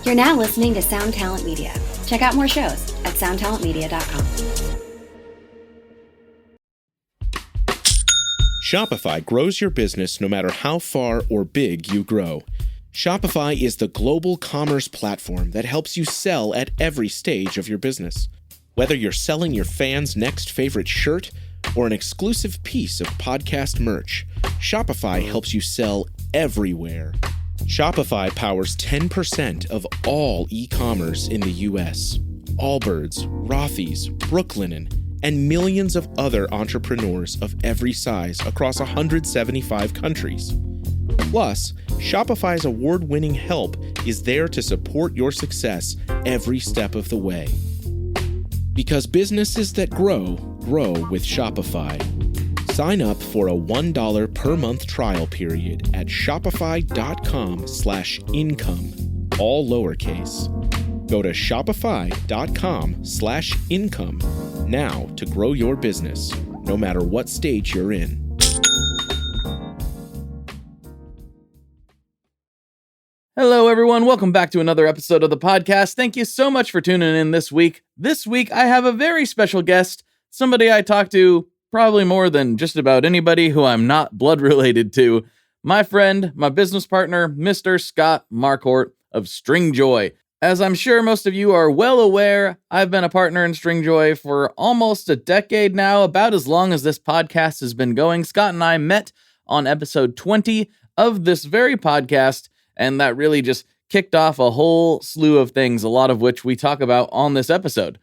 You're now listening to Sound Talent Media. Check out more shows at soundtalentmedia.com. Shopify grows your business no matter how far or big you grow. Shopify is the global commerce platform that helps you sell at every stage of your business. Whether you're selling your fans' next favorite shirt or an exclusive piece of podcast merch, Shopify helps you sell everywhere. Shopify powers 10% of all e-commerce in the US. Allbirds, Rothy's, Brooklinen, and millions of other entrepreneurs of every size across 175 countries. Plus, Shopify's award-winning help is there to support your success every step of the way. Because businesses that grow, grow with Shopify. Sign up for a $1 per month trial period at shopify.com/income, all lowercase. Go to shopify.com/income now to grow your business, no matter what stage you're in. Hello, everyone. Welcome back to another episode of the podcast. Thank you so much for tuning in this week. This week, I have a very special guest, somebody I talk to probably more than just about anybody who I'm not blood related to. My friend, my business partner, Mr. Scott Marquart of Stringjoy. As I'm sure most of you are well aware, I've been a partner in Stringjoy for almost a decade now, about as long as this podcast has been going. Scott and I met on episode 20 of this very podcast, and that really just kicked off a whole slew of things, a lot of which we talk about on this episode.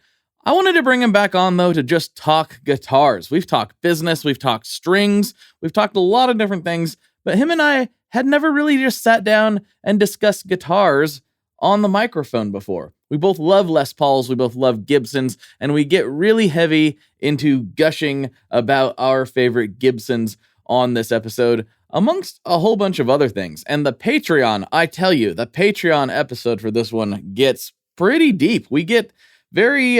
I wanted to bring him back on, though, to just talk guitars. We've talked business, we've talked strings, we've talked a lot of different things, but him and I had never really just sat down and discussed guitars on the microphone before. We both love Les Pauls, we both love Gibsons, and we get really heavy into gushing about our favorite Gibsons on this episode, amongst a whole bunch of other things. And the Patreon, I tell you, the Patreon episode for this one gets pretty deep. We get very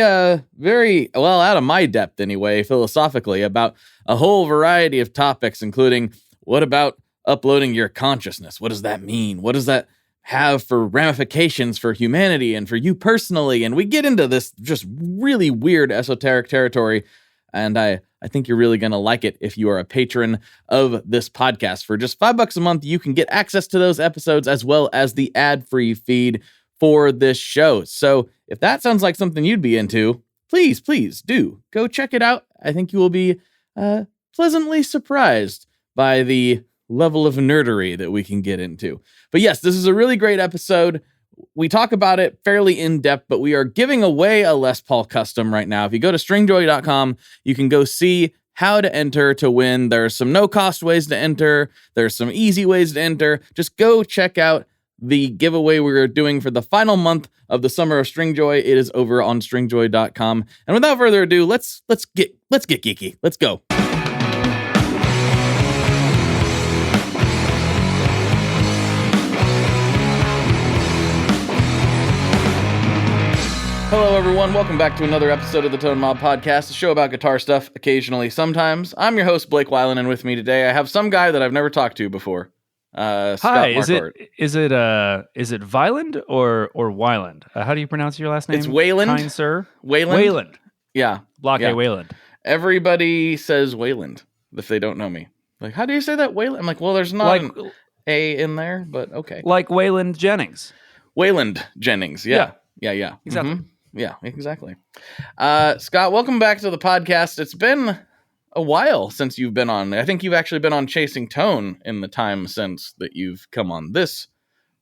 well out of my depth anyway, philosophically, about a whole variety of topics, including what about uploading your consciousness? What does that mean? What does that have for ramifications for humanity and for you personally? And we get into this just really weird esoteric territory, and I think you're really going to like it if you are a patron of this podcast. For just $5 a month, you can get access to those episodes as well as the ad-free feed for this show. So if that sounds like something you'd be into, please do go check it out. I think you will be pleasantly surprised by the level of nerdery that we can get into. But yes, this is a really great episode. We talk about it fairly in depth, but we are giving away a Les Paul custom right now. If you go to stringjoy.com, you can go see how to enter to win. There's some no-cost ways to enter. There's some easy ways to enter. Just go check out the giveaway we're doing for the final month of the summer of Stringjoy. It is over on stringjoy.com. And without further ado, let's get geeky. Let's go. Hello, everyone. Welcome back to another episode of the Tone Mob Podcast, a show about guitar stuff, occasionally, sometimes. I'm your host, Blake Weiland, and with me today, I have some guy that I've never talked to before. Scott Marquart. Is it Weiland or Weiland? How do you pronounce your last name? It's Wayland. Kind sir. Wayland. Yeah. Block yeah. A Wayland. Everybody says Wayland if they don't know me. Like, how do you say that, Wayland? I'm like, well, there's not an A in there, but okay. Like Waylon Jennings. Wayland Jennings. Yeah. Exactly. Mm-hmm. Yeah, exactly. Scott, welcome back to the podcast. It's been a while since you've been on. I think you've actually been on Chasing Tone in the time since that you've come on this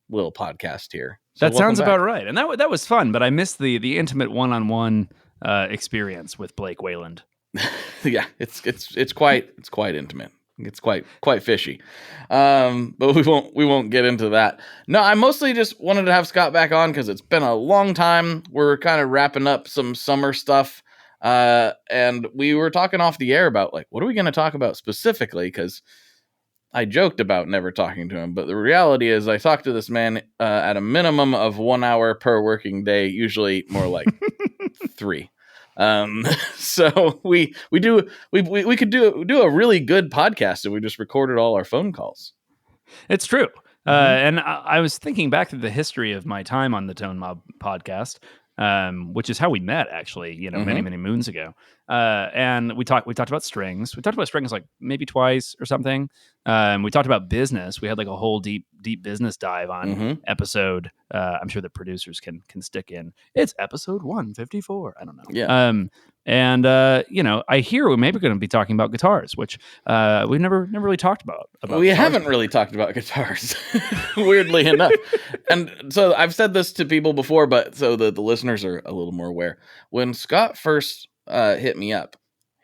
little podcast here. So that sounds about right. And that was fun, but I missed the intimate one-on-one experience with Blake Wayland. Yeah, it's quite intimate. It's quite fishy. But we won't get into that. No, I mostly just wanted to have Scott back on because it's been a long time. We're kind of wrapping up some summer stuff. And we were talking off the air about, like, what are we going to talk about specifically? Because I joked about never talking to him, but the reality is I talked to this man at a minimum of 1 hour per working day, usually more like 3. So we could do a really good podcast if we just recorded all our phone calls. It's true. And I was thinking back to the history of my time on the Tone Mob podcast, which is how we met, actually, many, many moons ago. And we talked about strings. We talked about strings like maybe twice or something. We talked about business. We had like a whole deep business dive on episode. I'm sure the producers can stick in. It's episode 154. I don't know. Yeah. And I hear we're maybe going to be talking about guitars, which we've never really talked about. We haven't really talked about guitars, weirdly enough. And so I've said this to people before, but so the listeners are a little more aware. When Scott first hit me up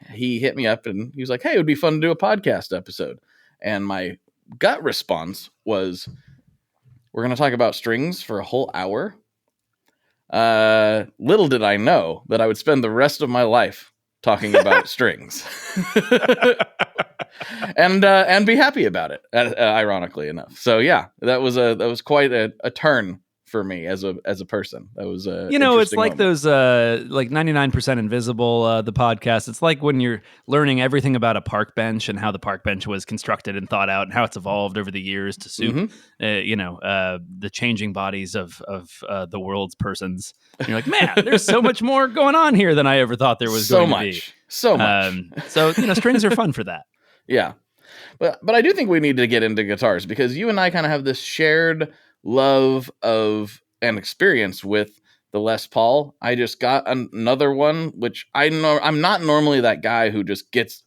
and he was like, "Hey, it would be fun to do a podcast episode." And my gut response was, "We're going to talk about strings for a whole hour." Little did I know that I would spend the rest of my life talking about strings, and be happy about it. Ironically enough, so yeah, that was quite a turn for me as a person. That was it's like moment. Those like 99% Invisible, the podcast. It's like when you're learning everything about a park bench and how the park bench was constructed and thought out and how it's evolved over the years to suit the changing bodies of the world's persons. And you're like, man, there's so much more going on here than I ever thought there was going to be. So much. So strings are fun for that. Yeah, but I do think we need to get into guitars because you and I kind of have this shared love of and experience with the Les Paul. I just got another one, which I know I'm not normally that guy who just gets,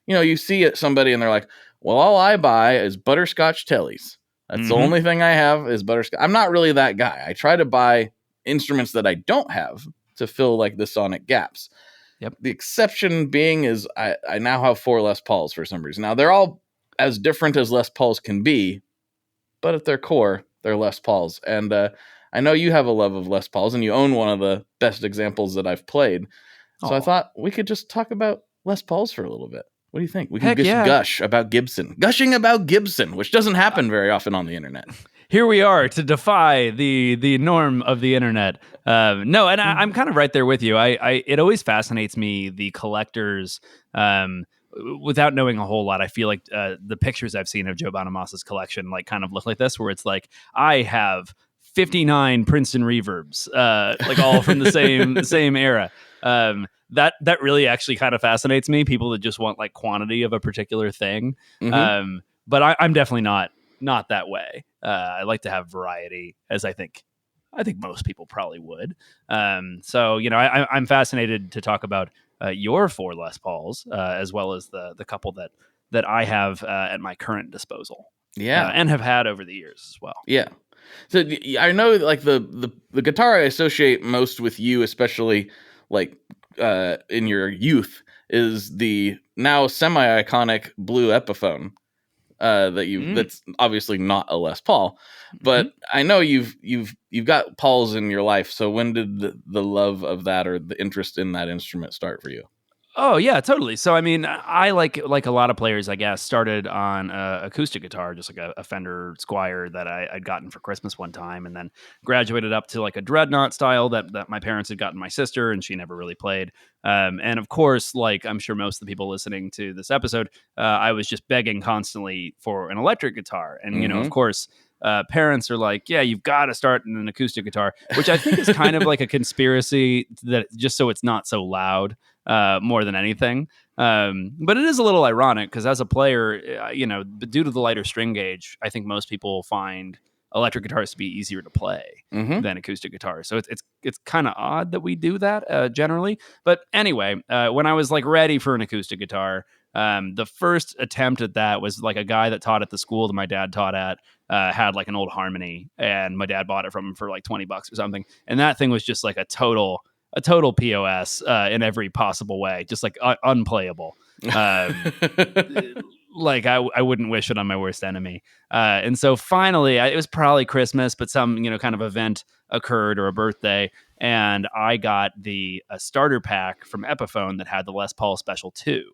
you see it somebody and they're like, well, all I buy is butterscotch tellies. That's the only thing I have is butterscotch. I'm not really that guy. I try to buy instruments that I don't have to fill like the sonic gaps. Yep. The exception being is I now have 4 Les Pauls for some reason. Now they're all as different as Les Pauls can be, but at their core, they're Les Pauls. And I know you have a love of Les Pauls, and you own one of the best examples that I've played. So I thought we could just talk about Les Pauls for a little bit. What do you think? We can gush about Gibson. Gushing about Gibson, which doesn't happen very often on the internet. Here we are to defy the norm of the internet. No, and I'm kind of right there with you. It always fascinates me, the collectors, without knowing a whole lot. I feel like the pictures I've seen of Joe Bonamassa's collection like kind of look like this, where it's like, I have 59 Princeton reverbs, like all from the same era. That really actually kind of fascinates me. People that just want like quantity of a particular thing. But I'm definitely not that way. I like to have variety, as I think most people probably would. So I'm fascinated to talk about your 4 Les Pauls, as well as the couple that I have at my current disposal. Yeah, and have had over the years as well. Yeah. So I know like the guitar I associate most with you, especially like in your youth, is the now semi-iconic blue Epiphone. That's obviously not a Les Paul, but I know you've got Pauls in your life. So when did the love of that or the interest in that instrument start for you? Oh yeah, totally. So I mean, I like a lot of players, I guess, started on acoustic guitar, just like a Fender Squier that I'd gotten for Christmas one time, and then graduated up to like a Dreadnought style that my parents had gotten my sister, and she never really played. And of course, like I'm sure most of the people listening to this episode, I was just begging constantly for an electric guitar, and of course. Parents are like, yeah, you've got to start in an acoustic guitar, which I think is kind of like a conspiracy that just so it's not so loud, more than anything. But it is a little ironic because as a player, due to the lighter string gauge, I think most people find electric guitars to be easier to play than acoustic guitars. So it's kind of odd that we do that generally. But anyway, when I was like ready for an acoustic guitar, the first attempt at that was like a guy that taught at the school that my dad taught at, had like an old Harmony, and my dad bought it from him for like $20 or something. And that thing was just like a total POS in every possible way, just like unplayable. Like I wouldn't wish it on my worst enemy. And so finally, it was probably Christmas, but some kind of event occurred or a birthday, and I got a starter pack from Epiphone that had the Les Paul Special 2.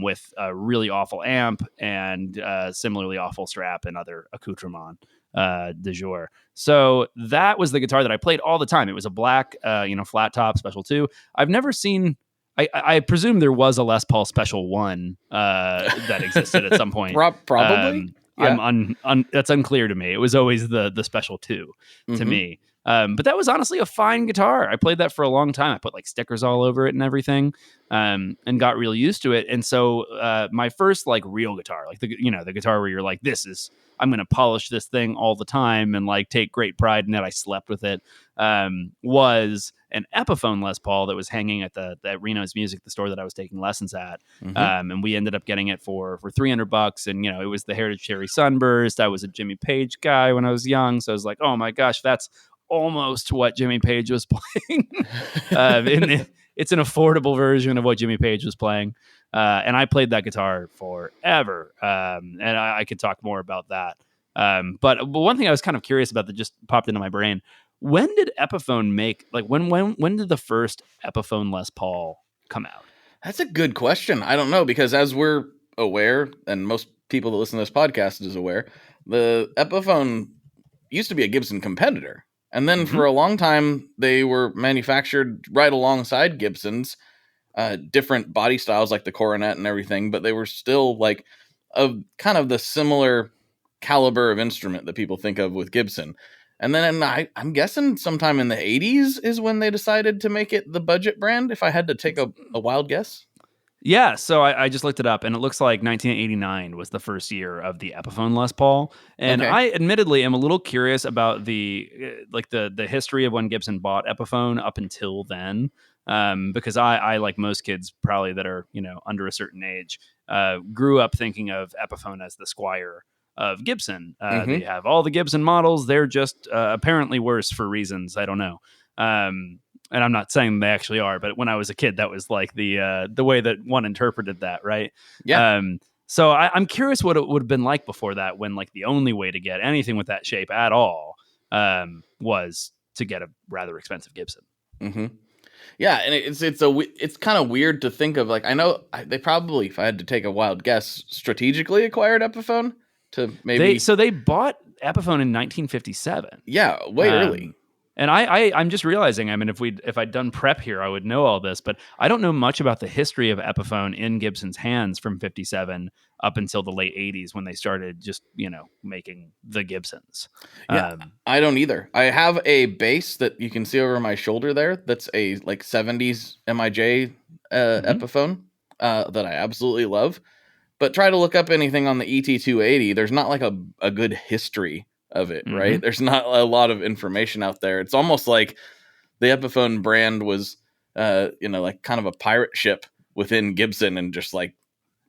With a really awful amp and similarly awful strap and other accoutrement de jour. So that was the guitar that I played all the time. It was a black, flat top Special 2. I've never seen. I presume there was a Les Paul Special 1 that existed at some point. Probably. That's unclear to me. It was always the special 2 to me. But that was honestly a fine guitar. I played that for a long time. I put like stickers all over it and everything, and got real used to it. And so my first like real guitar, like the guitar where you're like, I'm going to polish this thing all the time and like take great pride in it. I slept with it. Was an Epiphone Les Paul that was hanging at at Reno's Music, the store that I was taking lessons at. And we ended up getting it for $300. And, it was the Hereditary Sunburst. I was a Jimmy Page guy when I was young. So I was like, oh my gosh, that's almost what Jimmy Page was playing. It's an affordable version of what Jimmy Page was playing. And I played that guitar forever. And I could talk more about that. But one thing I was kind of curious about that just popped into my brain. When did Epiphone when did the first Epiphone Les Paul come out? That's a good question. I don't know, because as we're aware, and most people that listen to this podcast is aware, the Epiphone used to be a Gibson competitor. And then for a long time, they were manufactured right alongside Gibsons, different body styles like the Coronet and everything, but they were still like a kind of the similar caliber of instrument that people think of with Gibson. And then I'm guessing sometime in the 80s is when they decided to make it the budget brand, if I had to take a wild guess. Yeah, so I just looked it up, and it looks like 1989 was the first year of the Epiphone Les Paul. And I admittedly am a little curious about the history of when Gibson bought Epiphone up until then, because I like most kids probably that are under a certain age, grew up thinking of Epiphone as the Squire of Gibson. They have all the Gibson models. They're just apparently worse for reasons I don't know. And I'm not saying they actually are, but when I was a kid, that was like the way that one interpreted that, right? Yeah. So I'm curious what it would have been like before that, when like the only way to get anything with that shape at all was to get a rather expensive Gibson. Yeah, and it's kind of weird to think of. Like, I know they probably, if I had to take a wild guess, strategically acquired Epiphone to maybe. They bought Epiphone in 1957. Yeah, way early. And I'm just realizing, I mean, if I'd done prep here, I would know all this, but I don't know much about the history of Epiphone in Gibson's hands from 57 up until the late 80s when they started just, making the Gibsons. Yeah, I don't either. I have a bass that you can see over my shoulder there. That's a like 70s MIJ Epiphone that I absolutely love. But try to look up anything on the ET280. There's not like a good history of it, right? There's not a lot of information out there. It's almost like the Epiphone brand was, like kind of a pirate ship within Gibson, and just like,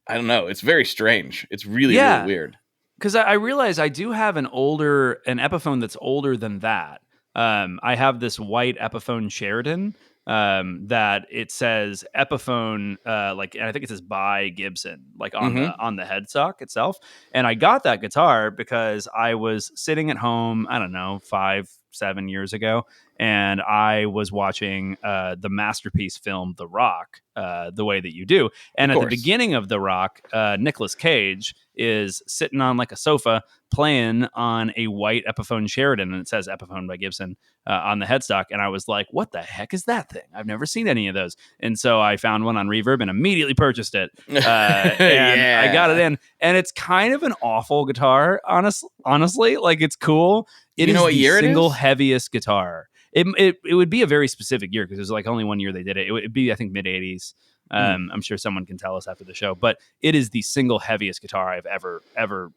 I don't know. It's very strange. It's really, really weird. Because I realize I do have an Epiphone that's older than that. I have this white Epiphone Sheridan that it says Epiphone, and I think it says by Gibson, like on the headstock itself. And I got that guitar because I was sitting at home, I don't know, 5-7 years ago, and I was watching the masterpiece film The Rock, The Way That You Do. And at the beginning of The Rock, Nicolas Cage is sitting on like a sofa playing on a white Epiphone Sheridan, and it says Epiphone by Gibson on the headstock. And I was like, what the heck is that thing? I've never seen any of those. And so I found one on Reverb and immediately purchased it. And I got it in, and it's kind of an awful guitar. Honestly, like, it's cool. It is the single heaviest guitar. It would be a very specific year because it was like only one year they did it. It would be, I think, mid 80s. I'm sure someone can tell us after the show, but it is the single heaviest guitar I've ever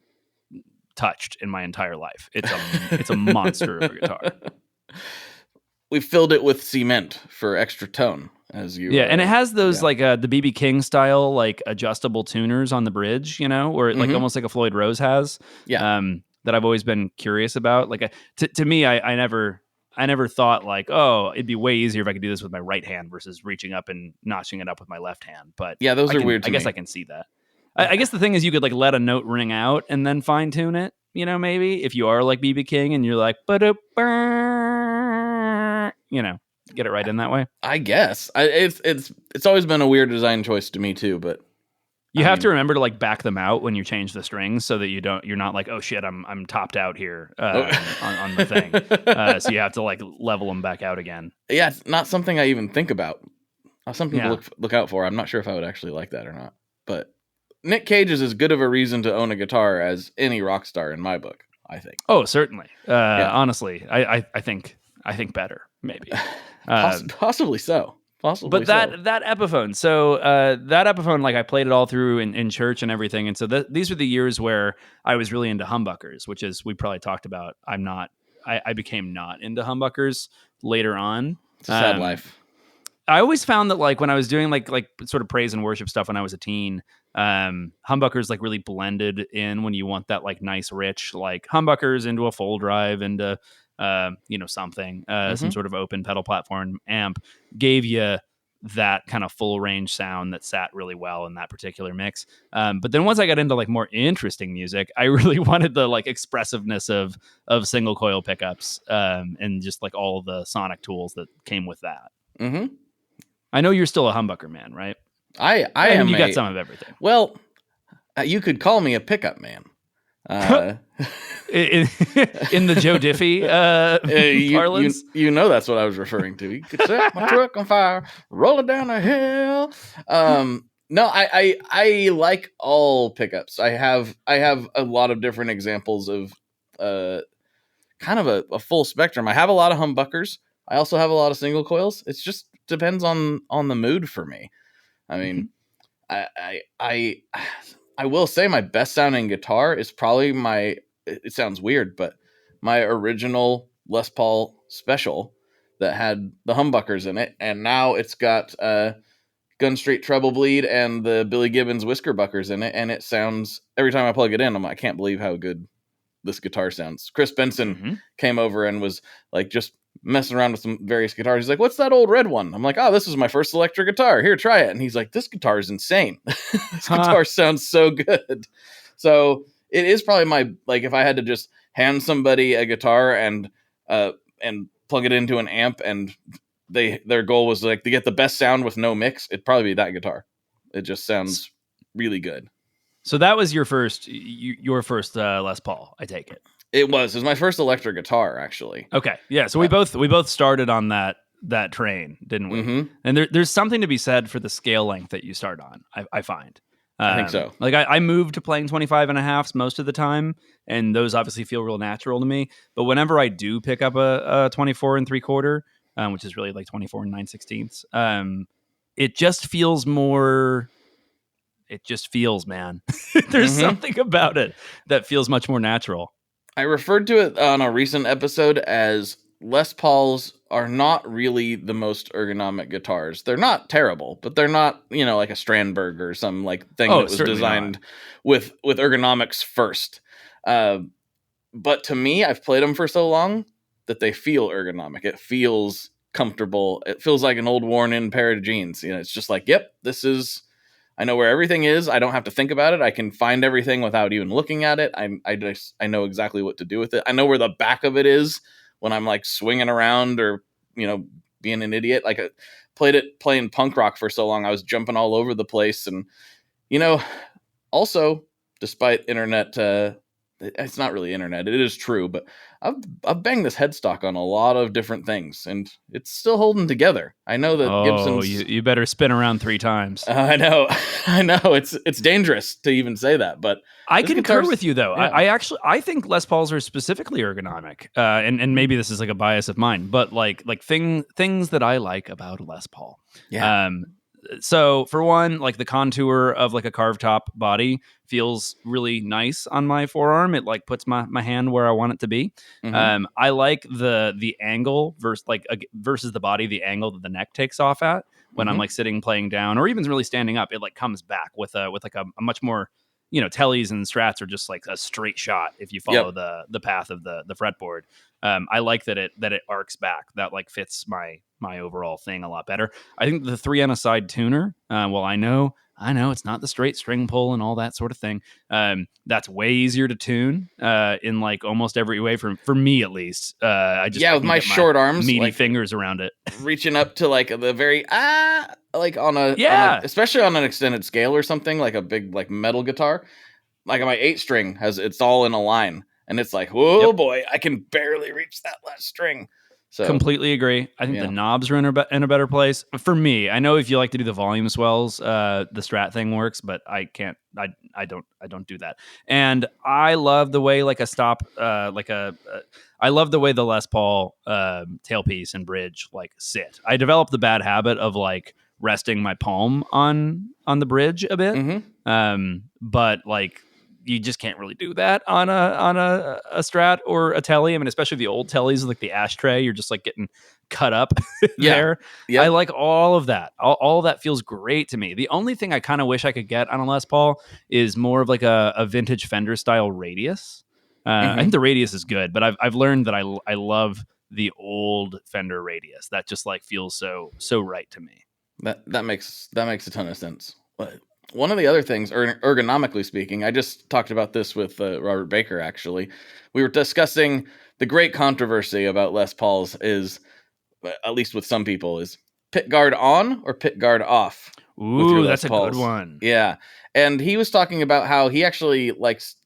touched in my entire life. It's a monster of a guitar. We filled it with cement for extra tone, as you. Yeah, and it has those like the BB King style like adjustable tuners on the bridge, where it, like almost like a Floyd Rose has. Yeah. That I've always been curious about. Like to me, I never thought like, oh, it'd be way easier if I could do this with my right hand versus reaching up and notching it up with my left hand. But yeah, those are weird. I guess I can see that. I guess the thing is you could like let a note ring out and then fine tune it. Maybe if you are like BB King and you're like, get it right in that way. I guess it's always been a weird design choice to me too, but. You have to remember to like back them out when you change the strings so that you're not like, oh shit, I'm topped out here on the thing. So you have to like level them back out again. Yeah, it's not something I even think about. Something to look out for. I'm not sure if I would actually like that or not, but Nick Cage is as good of a reason to own a guitar as any rock star in my book, I think. Oh, certainly. Honestly, I think better, maybe. Possibly so. But that Epiphone, so that Epiphone, like I played it all through in church and everything, and so these are the years where I was really into humbuckers, which is we probably talked about. I became not into humbuckers later on. It's a sad life. I always found that like when I was doing like sort of praise and worship stuff when I was a teen, humbuckers like really blended in when you want that like nice rich like humbuckers into a full drive into something some sort of open pedal platform amp gave you that kind of full range sound that sat really well in that particular mix. But then once I got into like more interesting music, I really wanted the like expressiveness of single coil pickups and just like all of the sonic tools that came with that. Mm-hmm. I know you're still a humbucker man, right? I am. You got some of everything. Well, you could call me a pickup man. In the Joe Diffie parlance, you know that's what I was referring to. You could set my truck on fire, roll it down a hill. No, I like all pickups. I have a lot of different examples of kind of a full spectrum. I have a lot of humbuckers. I also have a lot of single coils. It just depends on the mood for me. I mean, I will say my best sounding guitar is probably it sounds weird, but my original Les Paul Special that had the humbuckers in it. And now it's got Gun Street Treble Bleed and the Billy Gibbons Whisker Buckers in it. And it sounds, every time I plug it in, I can't believe how good this guitar sounds. Chris Benson came over and was like just messing around with some various guitars. He's like, "What's that old red one?" I'm like, "Oh, this is my first electric guitar. Here, try it." And he's like, "This guitar is insane. This guitar sounds so good." So it is probably my, like, if I had to just hand somebody a guitar and plug it into an amp and their goal was like to get the best sound with no mix, it'd probably be that guitar. It just sounds really good. So that was your first Les Paul, I take it. It was my first electric guitar, actually. Okay, yeah. So we both started on that train, didn't we? Mm-hmm. And there's something to be said for the scale length that you start on. I find. I think so. Like I moved to playing 25.5s most of the time, and those obviously feel real natural to me. But whenever I do pick up a 24 3/4, which is really like 24 9/16, it just feels more. It just feels, man. There's something about it that feels much more natural. I referred to it on a recent episode as Les Pauls are not really the most ergonomic guitars. They're not terrible, but they're not, like a Strandberg or some like thing that was designed with ergonomics first. But to me, I've played them for so long that they feel ergonomic. It feels comfortable. It feels like an old worn in pair of jeans. It's just like, yep, I know where everything is. I don't have to think about it. I can find everything without even looking at it. I know exactly what to do with it. I know where the back of it is when I'm like swinging around or, being an idiot. Like I playing punk rock for so long. I was jumping all over the place. And, also despite internet, it's not really internet. It is true, but I've banged this headstock on a lot of different things, and it's still holding together. I know that Gibson's. You better spin around 3 times. I know. It's dangerous to even say that, but I concur with you though. Yeah. I think Les Pauls are specifically ergonomic, and maybe this is like a bias of mine, but like things that I like about a Les Paul. Yeah. So for one, like the contour of like a carved top body feels really nice on my forearm. It like puts my hand where I want it to be. Mm-hmm. I like the angle versus the body, the angle that the neck takes off at when I'm like sitting playing down or even really standing up. It like comes back with a much more, tellies and strats are just like a straight shot if you follow the path of the fretboard. I like that it arcs back. That like fits my overall thing a lot better. I think the 3 on a side tuner, well, I know it's not the straight string pull and all that sort of thing. That's way easier to tune in like almost every way for me at least. I with my short arms, meaty fingers around it, reaching up to like the very like on a especially on an extended scale or something like a big like metal guitar. Like my 8 string it's all in a line, and it's like, whoa boy, I can barely reach that last string. So completely agree. I think the knobs are in a better place for me. I know if you like to do the volume swells, the Strat thing works, but I can't. I don't do that. And I love the way like a stop, I love the way the Les Paul tailpiece and bridge like sit. I developed the bad habit of like resting my palm on the bridge a bit, but like. You just can't really do that on a Strat or a Telly. I mean, especially the old Tellys, like the ashtray, you're just like getting cut up there. Yep. I like all of that. All of that feels great to me. The only thing I kind of wish I could get on a Les Paul is more of like a vintage Fender style radius. I think the radius is good, but I've learned that I love the old Fender radius. That just like feels so right to me. That makes a ton of sense. One of the other things, ergonomically speaking, I just talked about this with Robert Baker, actually. We were discussing the great controversy about Les Pauls is, at least with some people, is pickguard on or pickguard off. Ooh, that's a good one. Yeah. And he was talking about how he actually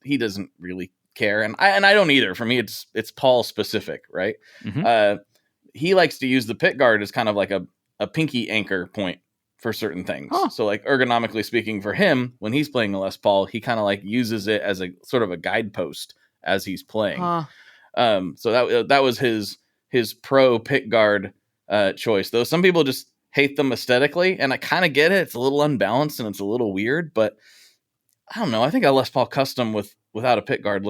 he doesn't really care. And I don't either. For me, it's Paul specific, right? He likes to use the pickguard as kind of like a pinky anchor point for certain things. So like ergonomically speaking for him, when he's playing a Les Paul, he kind of like uses it as a sort of a guidepost as he's playing. So that was his pro pickguard choice. Though some people just hate them aesthetically, and I kind of get it. It's a little unbalanced and it's a little weird, but I don't know. I think a Les Paul custom without a pickguard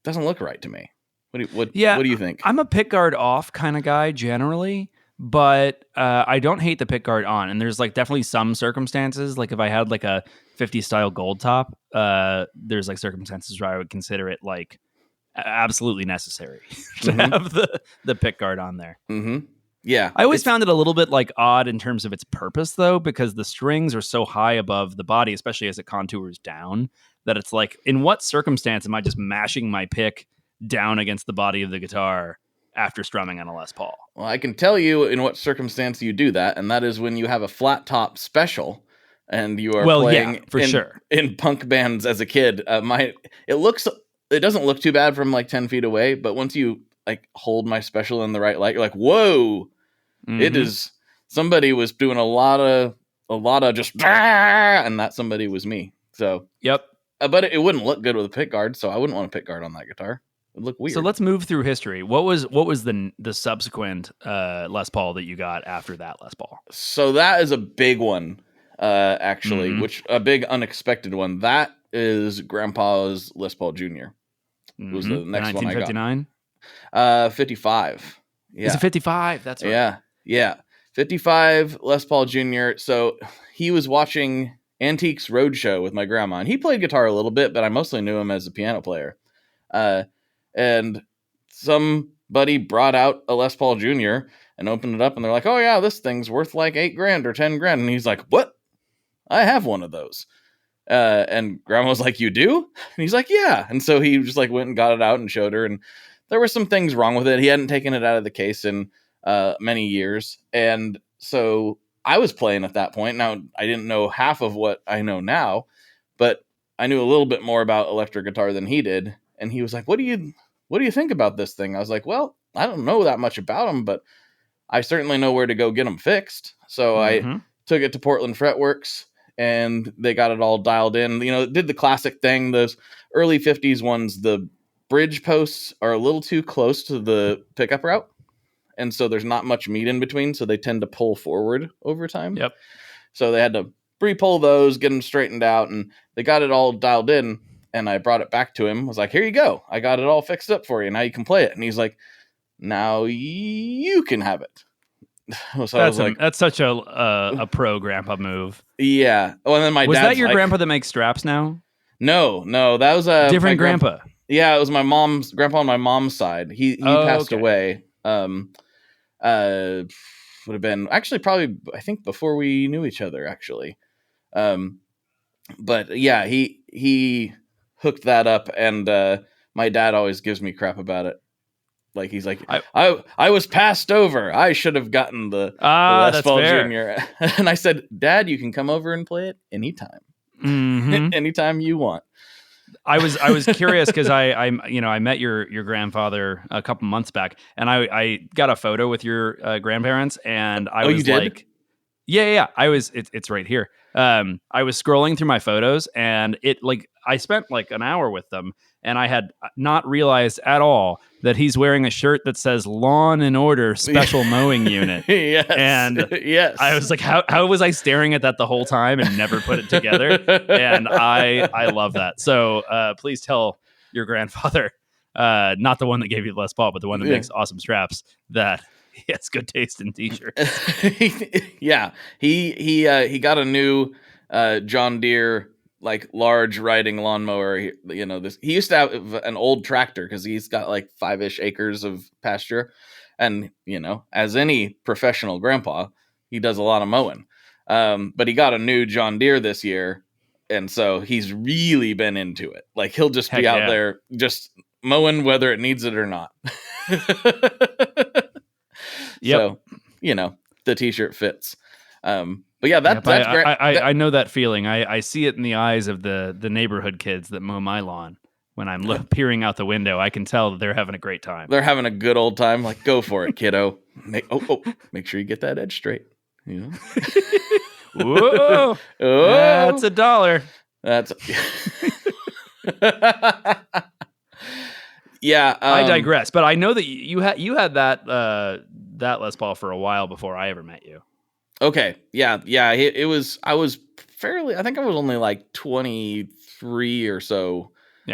doesn't look right to me. What do you think? I'm a pickguard off kind of guy generally. But I don't hate the pickguard on, and there's like definitely some circumstances. Like if I had like a 50s style gold top, there's like circumstances where I would consider it like absolutely necessary to have the pickguard on there. Yeah, I always found it a little bit like odd in terms of its purpose though, because the strings are so high above the body, especially as it contours down, that it's like, in what circumstance am I just mashing my pick down against the body of the guitar after strumming on a Les Paul? Well, I can tell you in what circumstance you do that, and that is when you have a flat top special and you are playing in punk bands as a kid. It doesn't look too bad from like 10 feet away, but once you like hold my special in the right light, you're like, whoa, it is, somebody was doing a lot of just, and that somebody was me. So, but it wouldn't look good with a pickguard, so I wouldn't want a pickguard on that guitar. It look weird. So let's move through history. What was the subsequent Les Paul that you got after that Les Paul? So that is a big one, actually, which a big unexpected one. That is Grandpa's Les Paul Jr. Was the next one I got. 1959? 55. Yeah. Is it 55? That's right. Yeah. 55 Les Paul Jr. So he was watching Antiques Roadshow with my grandma, and he played guitar a little bit, but I mostly knew him as a piano player. And somebody brought out a Les Paul Jr. and opened it up, and they're like, oh yeah, this thing's worth like $8,000 or $10,000. And he's like, what? I have one of those. And Grandma was like, you do? And he's like, yeah. And so he just like went and got it out and showed her. And there were some things wrong with it. He hadn't taken it out of the case in many years. And so I was playing at that point. Now, I didn't know half of what I know now, but I knew a little bit more about electric guitar than he did. And he was like, what do you think about this thing? I was like, well, I don't know that much about them, but I certainly know where to go get them fixed. So I took it to Portland Fretworks, and they got it all dialed in. You know, did the classic thing. Those early 50s ones, the bridge posts are a little too close to the pickup route. And so there's not much meat in between. So they tend to pull forward over time. Yep. So they had to pre-pull those, get them straightened out, and they got it all dialed in. And I brought it back to him. I was like, here you go. I got it all fixed up for you. Now you can play it. And he's like, now you can have it. So that's such a pro grandpa move. Yeah. Oh, and then my was dad's that your grandpa that makes straps now? No, that was a different grandpa. Yeah, it was my mom's grandpa on my mom's side. He passed away. Would have been actually probably, I think, before we knew each other, actually. But yeah, he hooked that up, and my dad always gives me crap about it. Like he's like, I was passed over. I should have gotten the Les Paul Jr. And I said, Dad, you can come over and play it anytime. Anytime you want. I was curious because I met your grandfather a couple months back, and I got a photo with your grandparents, and I was you did? like, yeah. It's right here. I was scrolling through my photos, and I spent like an hour with them, and I had not realized at all that he's wearing a shirt that says "Lawn and Order Special Mowing Unit." Yes, and yes. I was like, how was I staring at that the whole time and never put it together? And I love that. So please tell your grandfather, not the one that gave you the Les Paul, but the one that makes awesome straps, that he has good taste in t-shirts. Yeah, he got a new John Deere like large riding lawnmower. He used to have an old tractor because he's got like 5-ish acres of pasture, and as any professional grandpa, he does a lot of mowing. But he got a new John Deere this year, and so he's really been into it. Like he'll just be out there just mowing whether it needs it or not. Yep. So, the t-shirt fits. But yeah, that's great. I know that feeling. I see it in the eyes of the neighborhood kids that mow my lawn. When I'm peering out the window, I can tell that they're having a great time. They're having a good old time. Like, go for it, kiddo. Make sure you get that edge straight. Whoa. That's $1. That's yeah. I digress, but I know that you had that Les Paul for a while before I ever met you. Okay. Yeah. It was. I was fairly. I think I was only like 23 or so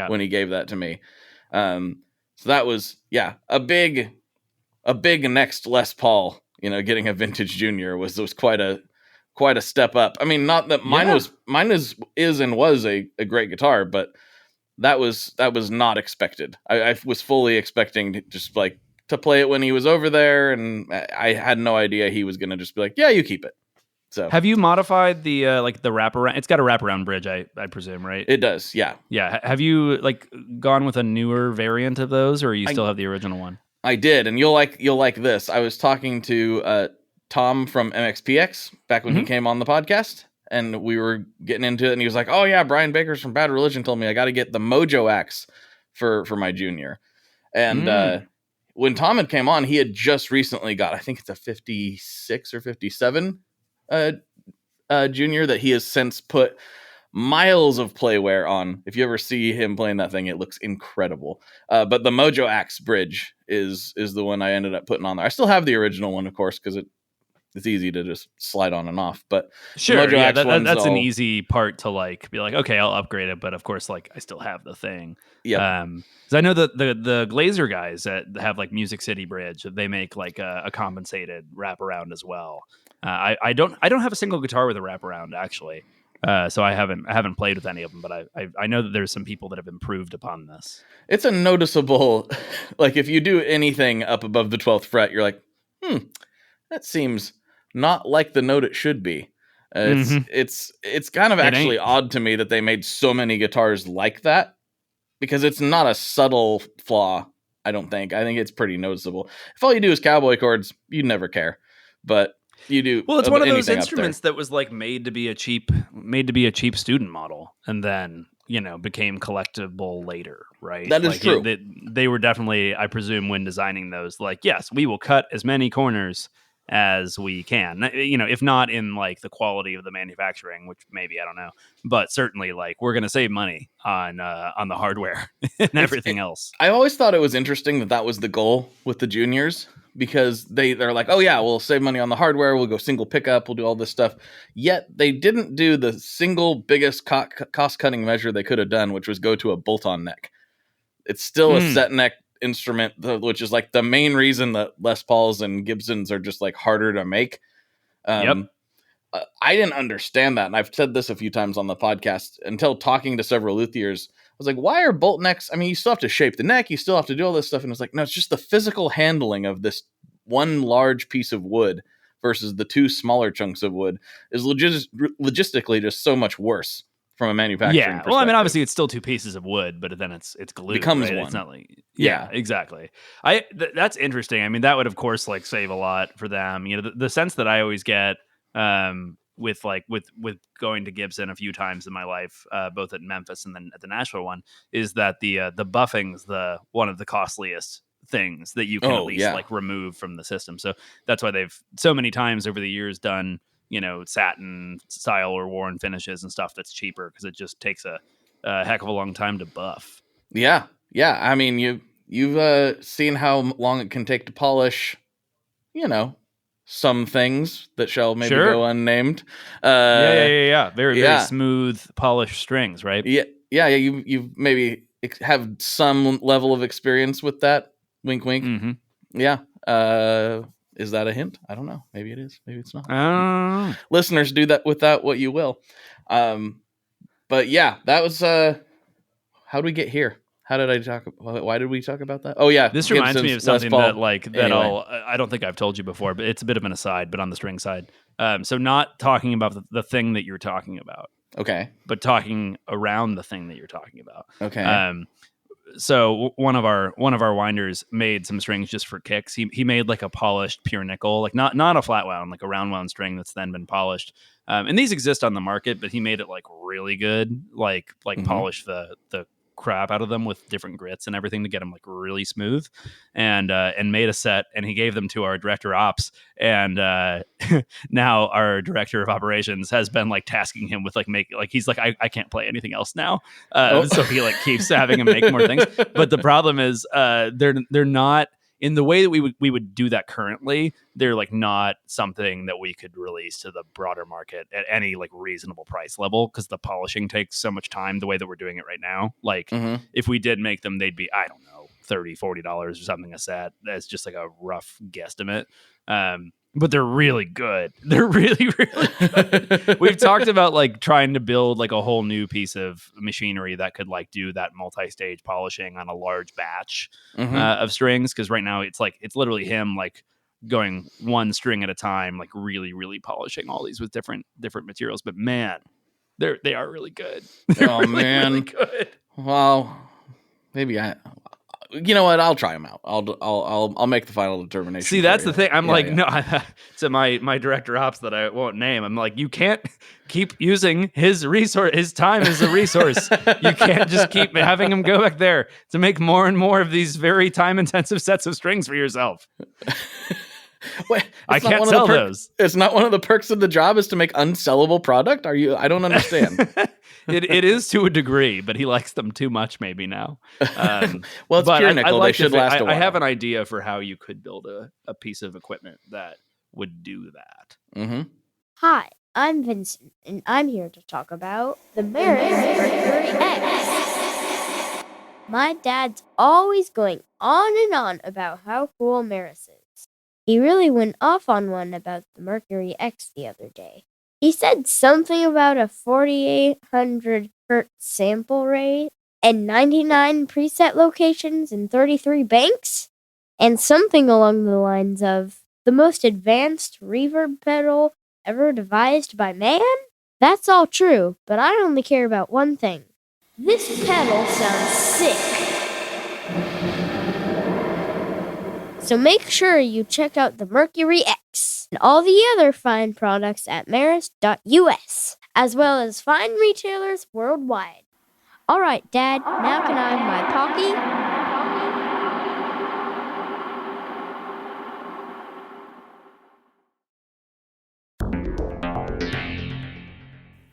when he gave that to me. So that was a big next Les Paul. Getting a vintage Junior was quite a step up. I mean, not that mine was a great guitar, but that was not expected. I was fully expecting to just like to play it when he was over there, and I had no idea he was going to just be like, yeah, you keep it. So have you modified the the wraparound? It's got a wraparound bridge, I presume, right? It does, yeah. Yeah. Have you like gone with a newer variant of those, or you still have the original one? I did, and you'll like this. I was talking to Tom from MXPX back when he came on the podcast, and we were getting into it, and he was like, oh yeah, Brian Baker's from Bad Religion told me I got to get the Mojo axe for my Junior. And when Tom had came on, he had just recently got, I think it's a 56 or 57 Junior that he has since put miles of playware on. If you ever see him playing that thing, it looks incredible. But the Mojo axe bridge is the one I ended up putting on there. I still have the original one, of course, because it's easy to just slide on and off. But sure, that's an easy part to like be like, okay, I'll upgrade it. But of course, like I still have the thing. Yeah. Because I know that the Glazer guys that have like Music City Bridge, they make like a compensated wraparound as well. I don't have a single guitar with a wraparound actually. So I haven't played with any of them, but I know that there's some people that have improved upon this. It's a noticeable, like if you do anything up above the 12th fret, you're like, that seems not like the note it should be. It's kind of actually odd to me that they made so many guitars like that, because it's not a subtle flaw. I don't think. I think it's pretty noticeable. If all you do is cowboy chords, you'd never care. But you do. Well, it's one of those instruments that was like made to be a cheap student model, and then became collectible later, right? That is true. They were definitely, I presume, when designing those, like, yes, we will cut as many corners as we can. If not in like the quality of the manufacturing, which maybe I don't know, but certainly like we're going to save money on the hardware and everything else. I always thought it was interesting that was the goal with the Juniors, because they're like, oh yeah, we'll save money on the hardware, we'll go single pickup, we'll do all this stuff. Yet they didn't do the single biggest cost cutting measure they could have done, which was go to a bolt-on neck. It's still a set neck instrument, which is like the main reason that Les Pauls and Gibsons are just like harder to make. I didn't understand that, and I've said this a few times on the podcast until talking to several luthiers. I was like, why are bolt necks? I mean, you still have to shape the neck, you still have to do all this stuff, and it's like, no, it's just the physical handling of this one large piece of wood versus the two smaller chunks of wood is logistically just so much worse from a manufacturing perspective. Well, I mean, obviously it's still two pieces of wood, but then it's glued. Becomes right? one. It's not like exactly. That's interesting. I mean, that would of course like save a lot for them. The sense that I always get when with going to Gibson a few times in my life, both at Memphis and then at the Nashville one, is that the buffing's one of the costliest things that you can at least like remove from the system. So that's why they've so many times over the years done, satin style or worn finishes and stuff that's cheaper, because it just takes a heck of a long time to buff. Yeah. I mean, you've seen how long it can take to polish, some things that shall maybe go unnamed. Yeah. Very smooth, polished strings, right? Yeah. You maybe have some level of experience with that. Wink, wink. Mm-hmm. Yeah. Is that a hint? I don't know. Maybe it is. Maybe it's not. Listeners, do that with that what you will. But yeah, that was. How did we get here? Why did we talk about that? Oh yeah, this reminds me of something I don't think I've told you before, but it's a bit of an aside, but on the string side. So not talking about the thing that you're talking about. Okay. But talking around the thing that you're talking about. Okay. So one of our winders made some strings just for kicks. He made like a polished pure nickel, like not a flat wound, like a round wound string that's then been polished. And these exist on the market, but he made it like really good, like polish the crap out of them with different grits and everything to get them like really smooth, and made a set, and he gave them to our director of ops, and now our director of operations has been like tasking him with he's like I can't play anything else now, so he like keeps having him make more things. But the problem is they're not in the way that we would do that currently. They're like not something that we could release to the broader market at any like reasonable price level, because the polishing takes so much time the way that we're doing it right now. Like if we did make them, they'd be, I don't know, $30-$40 or something a set. That's just like a rough guesstimate. But they're really good. They're really, really good. We've talked about like trying to build like a whole new piece of machinery that could like do that multi-stage polishing on a large batch of strings. Because right now it's literally him like going one string at a time, like really, really polishing all these with different materials. But man, they are really good. They're really good. Well, maybe you know what? I'll try them out. I'll make the final determination. See, that's the thing. I'm no. To my director ops that I won't name, I'm like, you can't keep using his time as a resource. You can't just keep having him go back there to make more and more of these very time intensive sets of strings for yourself. Wait, I can't sell those. It's not one of the perks of the job is to make unsellable product. I don't understand. It is to a degree, but he likes them too much maybe now. Well, it's pure nickel. They should last a while. I have an idea for how you could build a piece of equipment that would do that. Mm-hmm. Hi, I'm Vincent, and I'm here to talk about the Mercury X. My dad's always going on and on about how cool Maris is. He really went off on one about the Mercury X the other day. He said something about a 4,800 hertz sample rate and 99 preset locations and 33 banks, and something along the lines of the most advanced reverb pedal ever devised by man? That's all true, but I only care about one thing. This pedal sounds sick. So make sure you check out the Mercury X and all the other fine products at maris.us, as well as fine retailers worldwide. All right, Dad, now can I have my Pocky?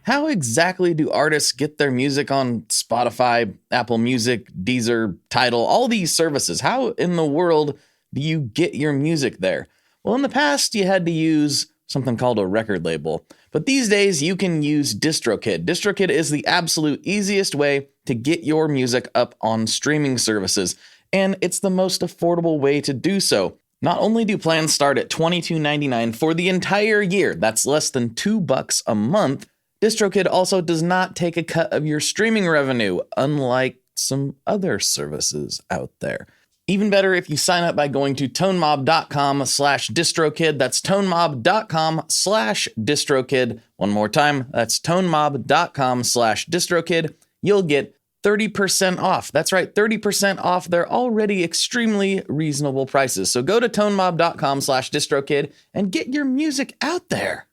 How exactly do artists get their music on Spotify, Apple Music, Deezer, Tidal, all these services? How in the world do you get your music there? Well, in the past, you had to use something called a record label. But these days, you can use DistroKid. DistroKid is the absolute easiest way to get your music up on streaming services. And it's the most affordable way to do so. Not only do plans start at $22.99 for the entire year, that's less than $2 a month, DistroKid also does not take a cut of your streaming revenue, unlike some other services out there. Even better if you sign up by going to tonemob.com/distrokid. That's tonemob.com/distrokid. One more time, that's tonemob.com/distrokid. You'll get 30% off. That's right, 30% off their already extremely reasonable prices. So go to tonemob.com/distrokid and get your music out there.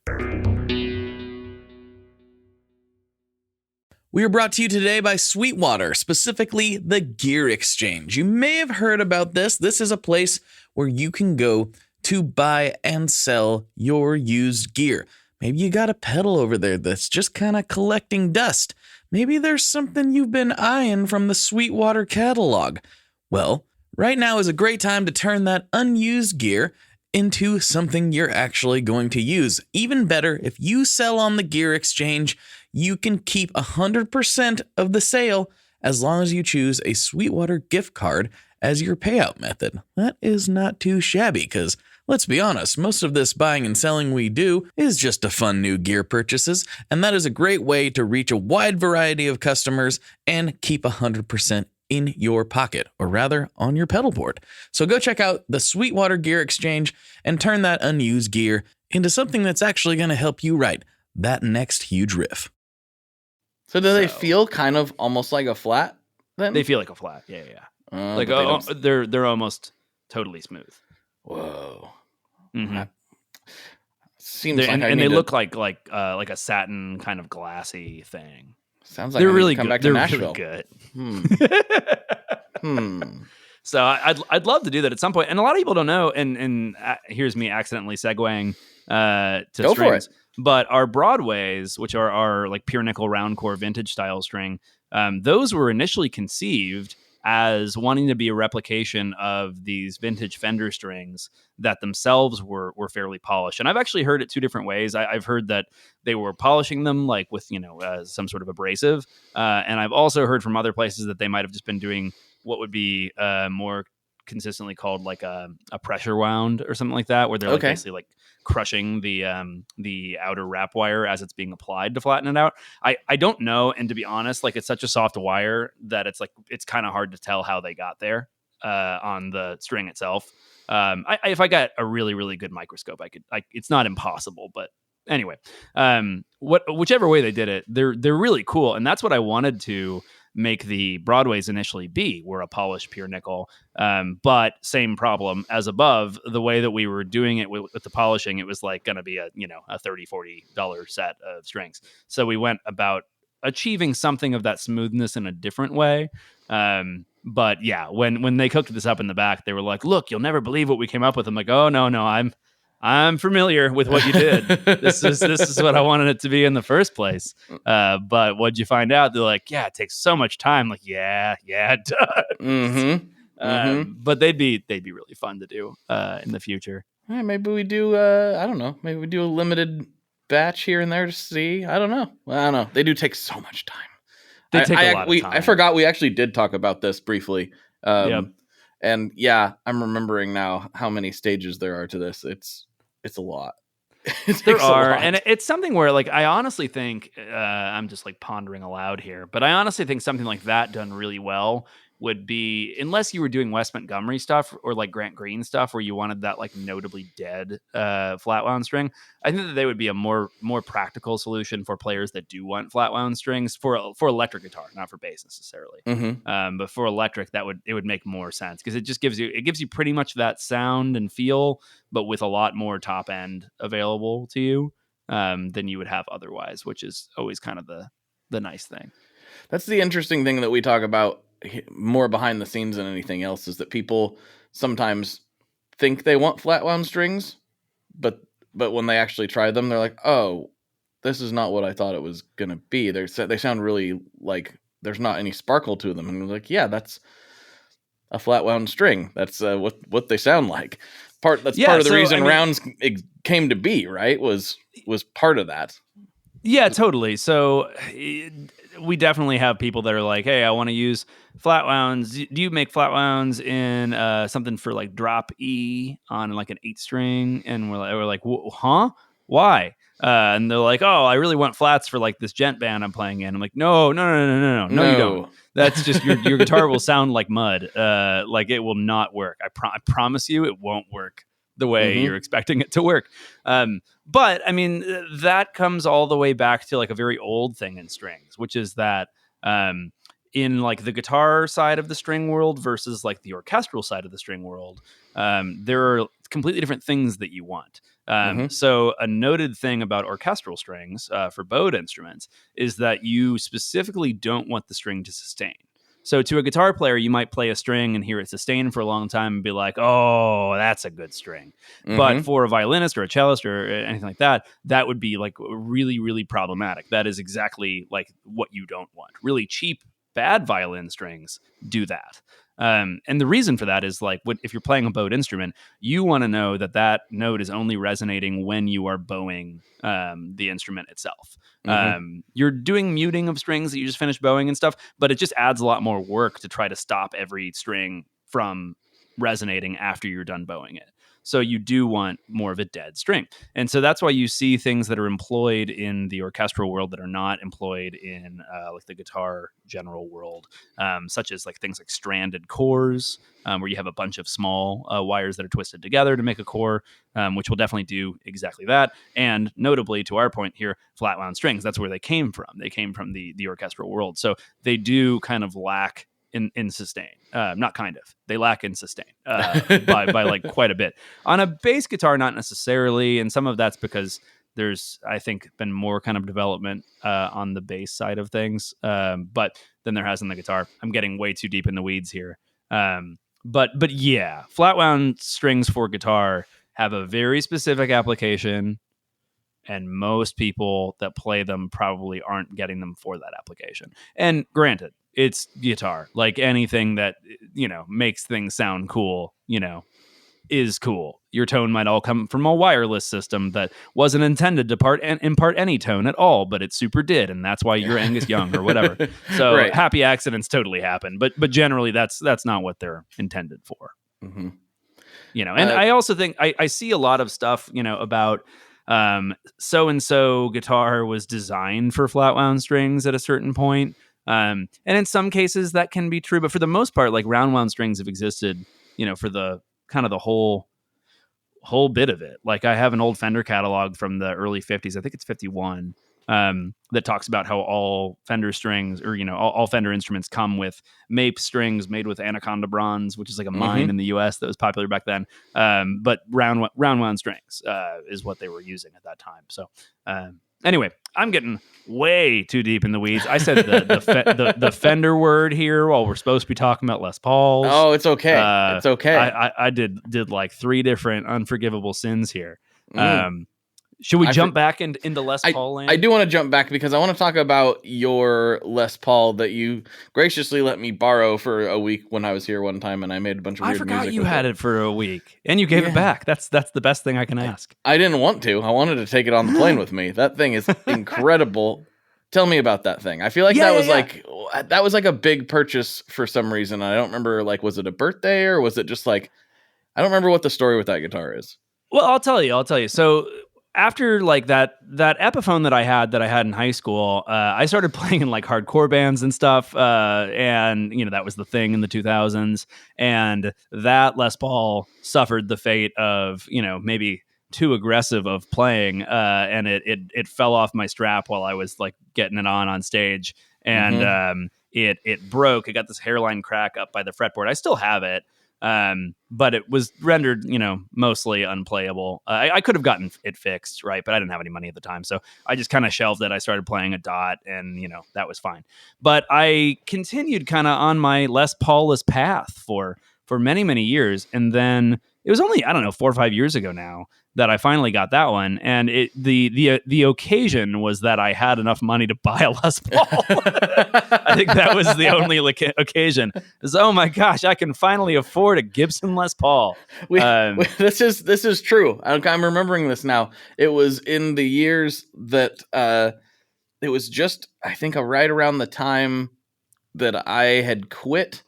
We are brought to you today by Sweetwater, specifically the Gear Exchange. You may have heard about this. This is a place where you can go to buy and sell your used gear. Maybe you got a pedal over there that's just kind of collecting dust. Maybe there's something you've been eyeing from the Sweetwater catalog. Well, right now is a great time to turn that unused gear into something you're actually going to use. Even better, if you sell on the Gear Exchange, you can keep 100% of the sale as long as you choose a Sweetwater gift card as your payout method. That is not too shabby because, let's be honest, most of this buying and selling we do is just to fund new gear purchases, and that is a great way to reach a wide variety of customers and keep 100% in your pocket, or rather on your pedal board. So go check out the Sweetwater Gear Exchange and turn that unused gear into something that's actually going to help you write that next huge riff. So do they feel kind of almost like a flat then? They feel like a flat. Yeah. Like they're almost totally smooth. Whoa. Mm-hmm. Seems like they look like a satin kind of glassy thing. Sounds like they're really come good. Back to they're Nashville. Really good. So I'd love to do that at some point. And a lot of people don't know. And here's me accidentally segueing to Go strings. for it. But our Broadways, which are our like pure nickel round core vintage style string, those were initially conceived as wanting to be a replication of these vintage Fender strings that themselves were fairly polished. And I've actually heard it two different ways. I've heard that they were polishing them like with, some sort of abrasive. And I've also heard from other places that they might have just been doing what would be more consistently called like a pressure wound or something like that, where they're like basically like crushing the outer wrap wire as it's being applied to flatten it out. I don't know, and to be honest, like it's such a soft wire that it's kind of hard to tell how they got there on the string itself. If I got a really, really good microscope, it's not impossible, but anyway, whichever way they did it, they're really cool, and that's what I wanted to make the Broadways initially be, were a polished pure nickel. But same problem as above, the way that we were doing it with the polishing, it was like going to be a $30-$40 set of strings. So we went about achieving something of that smoothness in a different way. But yeah, when they cooked this up in the back, they were like, look, you'll never believe what we came up with. I'm like, oh no, I'm familiar with what you did. This is what I wanted it to be in the first place. But what'd you find out? They're like, yeah, it takes so much time. Like, yeah, it does. Mm-hmm. But they'd be really fun to do in the future. Yeah, maybe we do. I don't know. Maybe we do a limited batch here and there to see. I don't know. They do take so much time. They take a lot of time. I forgot we actually did talk about this briefly. Yep. And yeah, I'm remembering now how many stages there are to this. It's a lot. There are, and it's something where, like, I honestly think I'm just like pondering aloud here, but I honestly think something like that done really well would be, unless you were doing Wes Montgomery stuff or like Grant Green stuff where you wanted that like notably dead flat wound string. I think that they would be a more practical solution for players that do want flat wound strings for electric guitar, not for bass necessarily. But for electric, it would make more sense because it just gives you pretty much that sound and feel, but with a lot more top end available to you than you would have otherwise, which is always kind of the nice thing. That's the interesting thing that we talk about more behind the scenes than anything else, is that people sometimes think they want flat wound strings, but when they actually try them, they're like, oh, this is not what I thought it was going to be. They sound really like there's not any sparkle to them. And they're like, yeah, that's a flat wound string. That's what they sound like. Part of the reason rounds came to be, right? Was part of that. Yeah, totally. So we definitely have people that are like, hey, I want to use flat wounds. Do you make flat wounds in something for like drop E on like an 8-string? And we're like, huh? Why? And they're like, oh, I really want flats for like this gent band I'm playing in. I'm like, no, you don't. That's just your guitar will sound like mud. Like it will not work. I promise you, it won't work the way you're expecting it to work. But I mean, that comes all the way back to like a very old thing in strings, which is that in like the guitar side of the string world versus like the orchestral side of the string world, there are completely different things that you want. So a noted thing about orchestral strings for bowed instruments is that you specifically don't want the string to sustain. So to a guitar player, you might play a string and hear it sustain for a long time and be like, oh, that's a good string. But for a violinist or a cellist or anything like that, that would be like really, really problematic. That is exactly like what you don't want. Really cheap, bad violin strings do that. And the reason for that is like if you're playing a bowed instrument, you want to know that that note is only resonating when you are bowing the instrument itself. You're doing muting of strings that you just finished bowing and stuff, but it just adds a lot more work to try to stop every string from resonating after you're done bowing it. So you do want more of a dead string. And so that's why you see things that are employed in the orchestral world that are not employed in like the guitar general world, such as like things like stranded cores, where you have a bunch of small wires that are twisted together to make a core, which will definitely do exactly that. And notably, to our point here, flat wound strings, that's where they came from. They came from the orchestral world. So they do kind of lack in sustain, not kind of, they lack in sustain by like quite a bit. On a bass guitar, not necessarily, and some of that's because there's, I think, been more kind of development on the bass side of things, but than there has in the guitar. I'm getting way too deep in the weeds here, but yeah, flat wound strings for guitar have a very specific application, and most people that play them probably aren't getting them for that application. And granted, it's guitar. Like anything that, makes things sound cool, is cool. Your tone might all come from a wireless system that wasn't intended to impart any tone at all, but it super did, and that's why you're Angus Young or whatever. So happy accidents totally happen, but generally that's not what they're intended for. And I also think I see a lot of stuff, about so-and-so guitar was designed for flat wound strings at a certain point. And in some cases that can be true, but for the most part, like round wound strings have existed, for the kind of the whole bit of it. Like I have an old Fender catalog from the early 50s. I think it's 51. That talks about how all Fender strings or, all Fender instruments come with MAPE strings made with Anaconda bronze, which is like a mine in the US that was popular back then. But round wound strings, is what they were using at that time. So, anyway, I'm getting way too deep in the weeds. I said the Fender word here while we're supposed to be talking about Les Pauls. Oh, it's okay. It's okay. I did like 3 different unforgivable sins here. Should we jump back into Les Paul land? I do want to jump back because I want to talk about your Les Paul that you graciously let me borrow for a week when I was here one time, and I made a bunch of weird music. I forgot you had it for a week, and you gave it back. That's the best thing I can ask. I didn't want to. I wanted to take it on the plane with me. That thing is incredible. Tell me about that thing. I feel like that was like a big purchase for some reason. I don't remember, like, was it a birthday or was it just like, I don't remember what the story with that guitar is. Well, I'll tell you. So after like that Epiphone that I had in high school, I started playing in like hardcore bands and stuff. And that was the thing in the 2000s. And that Les Paul suffered the fate of, maybe too aggressive of playing. And it fell off my strap while I was like getting it on stage. And it broke. It got this hairline crack up by the fretboard. I still have it. But it was rendered, mostly unplayable. I could have gotten it fixed, right? But I didn't have any money at the time. So I just kind of shelved it. I started playing a Dot and, that was fine. But I continued kind of on my Les Paul-less path for many, many years. And then it was only, 4 or 5 years ago now that I finally got that one. And the occasion was that I had enough money to buy a Les Paul. I think that was the only occasion. Is, oh my gosh, I can finally afford a Gibson Les Paul. This is true. I'm remembering this now. It was in the years that it was just, I think, right around the time that I had quit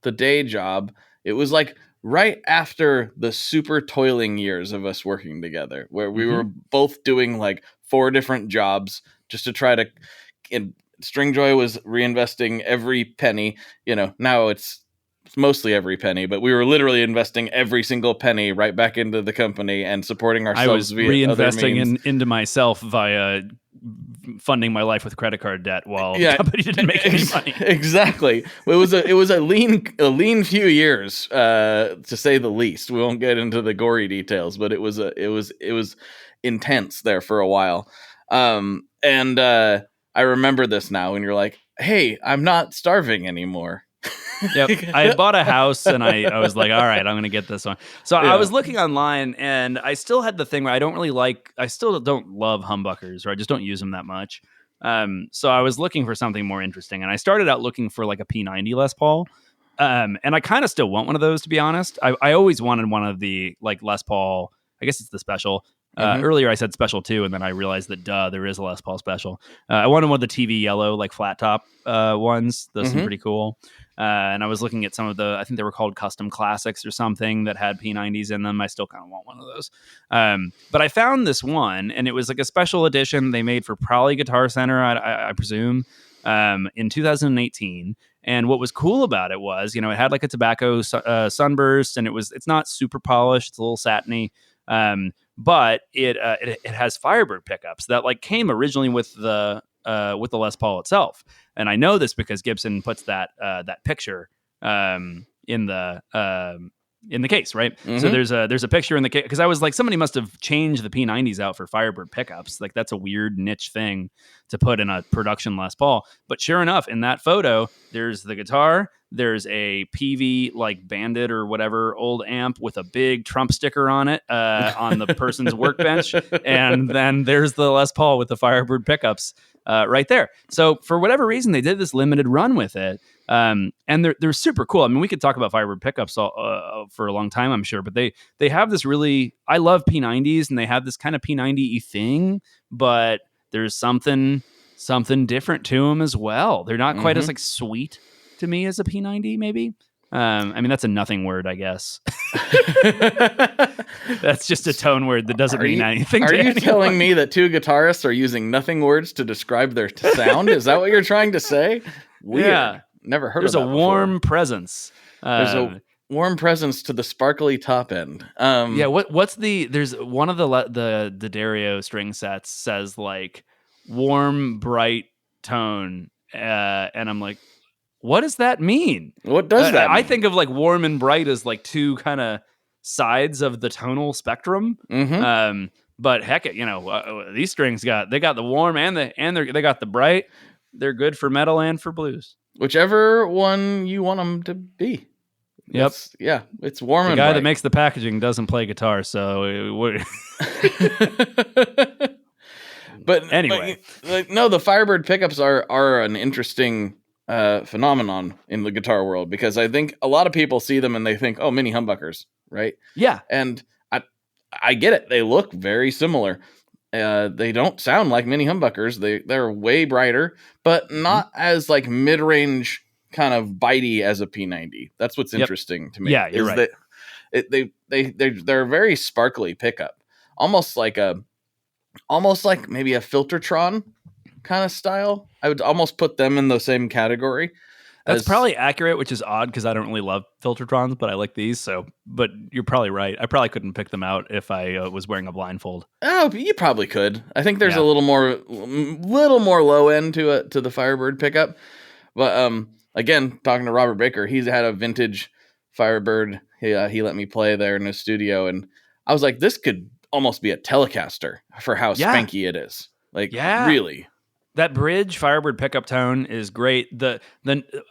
the day job. It was like right after the super toiling years of us working together, where we were both doing like 4 different jobs just to try to. Stringjoy was reinvesting every penny. Now it's mostly every penny, but we were literally investing every single penny right back into the company and supporting ourselves. I was reinvesting into myself via funding my life with credit card debt while Yeah. the company didn't make any money. Exactly. It was a lean few years, to say the least. We won't get into the gory details, but it was intense there for a while. And I remember this now when you're like, hey, I'm not starving anymore. Yep. I had bought a house and I was like, all right, I'm going to get this one. So I was looking online and I still had the thing where I still don't love humbuckers, or I just don't use them that much. So I was looking for something more interesting, and I started out looking for like a P90 Les Paul. And I kind of still want one of those, to be honest. I always wanted one of the like Les Paul, I guess it's the special. Earlier I said special too, and then I realized that there is a Les Paul special. I wanted one of the TV yellow, like flat top ones. Those seem pretty cool. And I was looking at some of I think they were called custom classics or something that had P90s in them. I still kind of want one of those. But I found this one, and it was like a special edition they made for probably Guitar Center, I presume, in 2018. And what was cool about it was, it had like a tobacco sunburst, and it's not super polished. It's a little satiny. But it has Firebird pickups that like came originally with the Les Paul itself, and I know this because Gibson puts that picture in the case, right? So there's a picture in the case, because I was like, somebody must have changed the P90s out for Firebird pickups. Like that's a weird niche thing to put in a production Les Paul. But sure enough, in that photo, there's the guitar. There's a PV like Bandit or whatever old amp with a big Trump sticker on it on the person's workbench, and then there's the Les Paul with the Firebird pickups right there. So for whatever reason, they did this limited run with it, and they're super cool. I mean, we could talk about Firebird pickups for a long time, I'm sure, but they have this really. I love P90s, and they have this kind of P90-y thing, but there's something different to them as well. They're not quite as like sweet to me as a P90, maybe. I mean, that's a nothing word, I guess. That's just a tone word that doesn't mean anything. Are you telling me that two guitarists are using nothing words to describe their sound? Is that what you're trying to say? Weird. Yeah. Never heard of that. There's a warm presence. There's a warm presence to the sparkly top end. Yeah. There's one of the Dario string sets says like warm, bright tone, and I'm like, what does that mean? What does that mean? I think of like warm and bright as like two kind of sides of the tonal spectrum. But heck, these strings got the warm and they got the bright. They're good for metal and for blues. Whichever one you want them to be. Yep. It's warm and bright. The guy that makes the packaging doesn't play guitar, so But anyway, no, the Firebird pickups are an interesting phenomenon in the guitar world, because I think a lot of people see them and they think, oh, mini humbuckers, right? Yeah. And I get it. They look very similar. They don't sound like mini humbuckers. They're way brighter, but not as like mid-range kind of bitey as a P90. That's what's interesting to me. Yeah, you're right. They're a very sparkly pickup, almost like maybe a Filtertron kind of style. I would almost put them in the same category. That's probably accurate, which is odd because I don't really love Filtertrons, but I like these. But you're probably right. I probably couldn't pick them out if I was wearing a blindfold. Oh, you probably could. I think there's a little more low end to the Firebird pickup. But again, talking to Robert Baker, he's had a vintage Firebird. He let me play there in his studio, and I was like, this could almost be a Telecaster for how spanky it is. Like, really. That bridge Firebird pickup tone is great.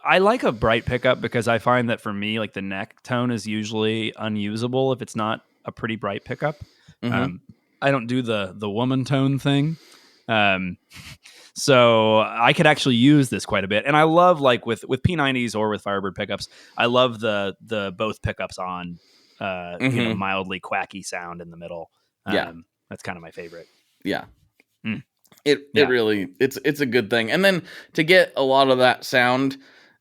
I like a bright pickup because I find that for me, like the neck tone is usually unusable if it's not a pretty bright pickup. I don't do the woman tone thing. So I could actually use this quite a bit. And I love, like with P90s or with Firebird pickups, I love the both pickups on mildly quacky sound in the middle. That's kind of my favorite. Yeah. It really it's a good thing. And then to get a lot of that sound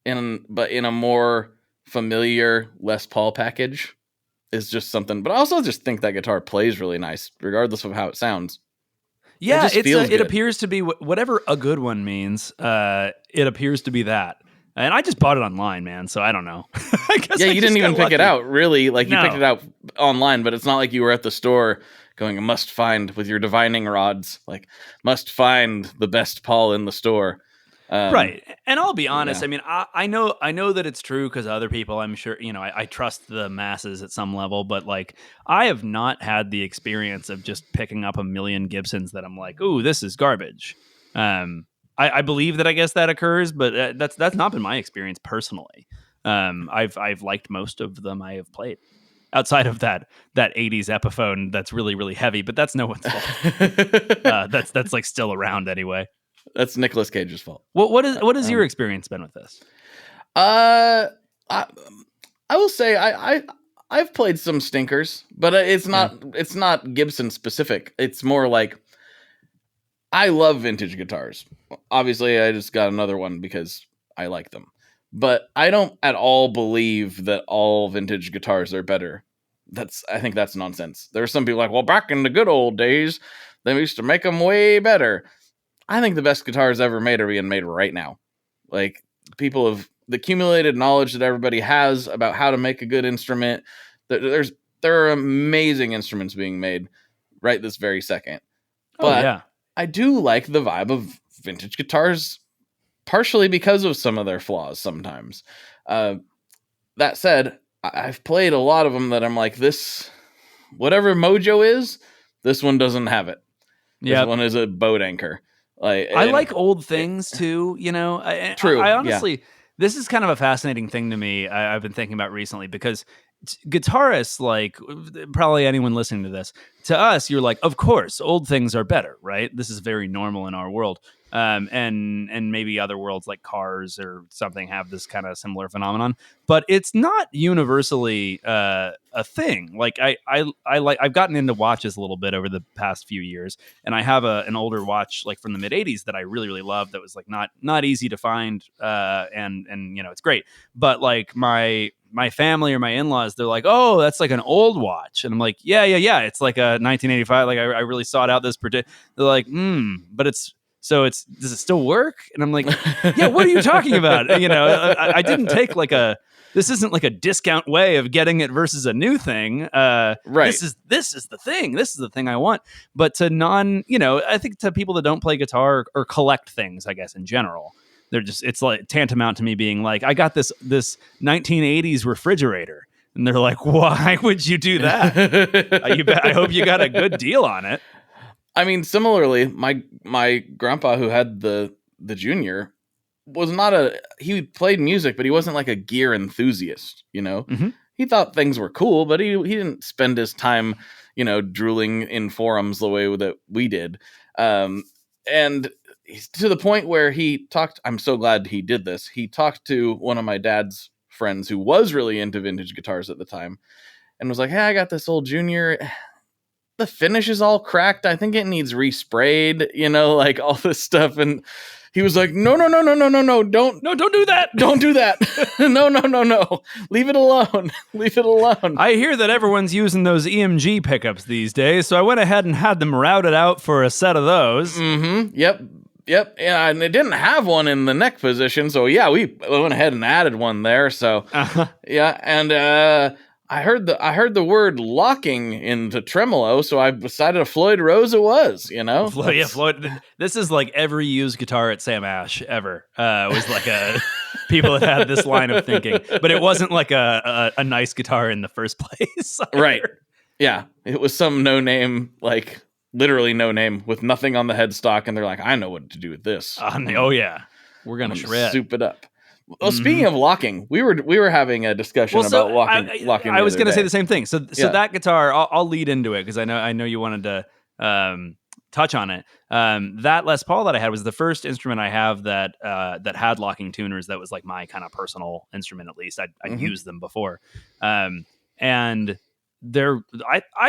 in a more familiar Les Paul package is just something. But I also just think that guitar plays really nice, regardless of how it sounds. Yeah, it appears to be whatever a good one means. It appears to be that. And I just bought it online, man, so I don't know. I guess you didn't even pick it out, really. Like, you picked it out online, but it's not like you were at the store going, must find with your divining rods, like must find the best Paul in the store. Right. And I'll be honest. yeah. I mean, I know that it's true because other people, I'm sure, I trust the masses at some level, but like I have not had the experience of just picking up a million Gibsons that I'm like, ooh, this is garbage. I believe that I guess that occurs, but that's not been my experience personally. I've liked most of them I have played. Outside of that 80s Epiphone that's really, really heavy, but that's no one's fault. That's like still around anyway. That's Nicolas Cage's fault. What is your experience been with this? I will say I've played some stinkers, but it's not Gibson specific. It's more like I love vintage guitars. Obviously, I just got another one because I like them. But I don't at all believe that all vintage guitars are better. I think that's nonsense. There are some people like, well, back in the good old days, they used to make them way better. I think the best guitars ever made are being made right now. Like, people have the accumulated knowledge that everybody has about how to make a good instrument. There are amazing instruments being made right this very second. But I do like the vibe of vintage guitars, partially because of some of their flaws sometimes. That said, I've played a lot of them that I'm like, this, whatever mojo is, this one doesn't have it. This one is a boat anchor. I like old things too, True. I honestly, this is kind of a fascinating thing to me. I've been thinking about recently because guitarists, like probably anyone listening to this, to us, you're like, of course, old things are better, right? This is very normal in our world. And maybe other worlds like cars or something have this kind of similar phenomenon, but it's not universally a thing. Like I've gotten into watches a little bit over the past few years, and I have an older watch like from the mid '80s that I really, really loved. That was like not easy to find, and it's great. But like my family or my in-laws, they're like, oh, that's like an old watch. And I'm like, yeah. It's like a 1985. Like I really sought out this particular, they're like, but does it still work? And I'm like, yeah, what are you talking about? I didn't take this isn't like a discount way of getting it versus a new thing. Right. This is the thing. This is the thing I want. But to I think to people that don't play guitar or collect things, I guess in general, it's like tantamount to me being like, I got this 1980s refrigerator. And they're like, why would you do that? I hope you got a good deal on it. I mean, similarly, my grandpa who had the Junior was he played music, but he wasn't like a gear enthusiast, Mm-hmm. He thought things were cool, but he didn't spend his time, drooling in forums the way that we did. And to the point where he talked, I'm so glad he did this. He talked to one of my dad's friends who was really into vintage guitars at the time and was like, hey, I got this old Junior. The finish is all cracked. I think it needs resprayed, like all this stuff. And he was like, no, don't do that. Don't do that. No. Leave it alone. I hear that everyone's using those EMG pickups these days. So I went ahead and had them routed out for a set of those. Mm-hmm. Yep. Yeah, and it didn't have one in the neck position. So yeah, we went ahead and added one there. So yeah. And, I heard the word locking into tremolo, so I decided a Floyd Rose it was, Floyd. This is like every used guitar at Sam Ash ever. Was like people that had this line of thinking, but it wasn't like a nice guitar in the first place. Right. Yeah. It was some no name, like literally no name with nothing on the headstock. And they're like, I know what to do with this. Oh yeah. We're going to shred. Soup it up. Well, speaking of locking, we were having a discussion about locking. I was going to say the same thing. So that guitar, I'll lead into it because I know you wanted to touch on it. That Les Paul that I had was the first instrument I have that had locking tuners. That was like my kind of personal instrument. At least I'd used them before, and I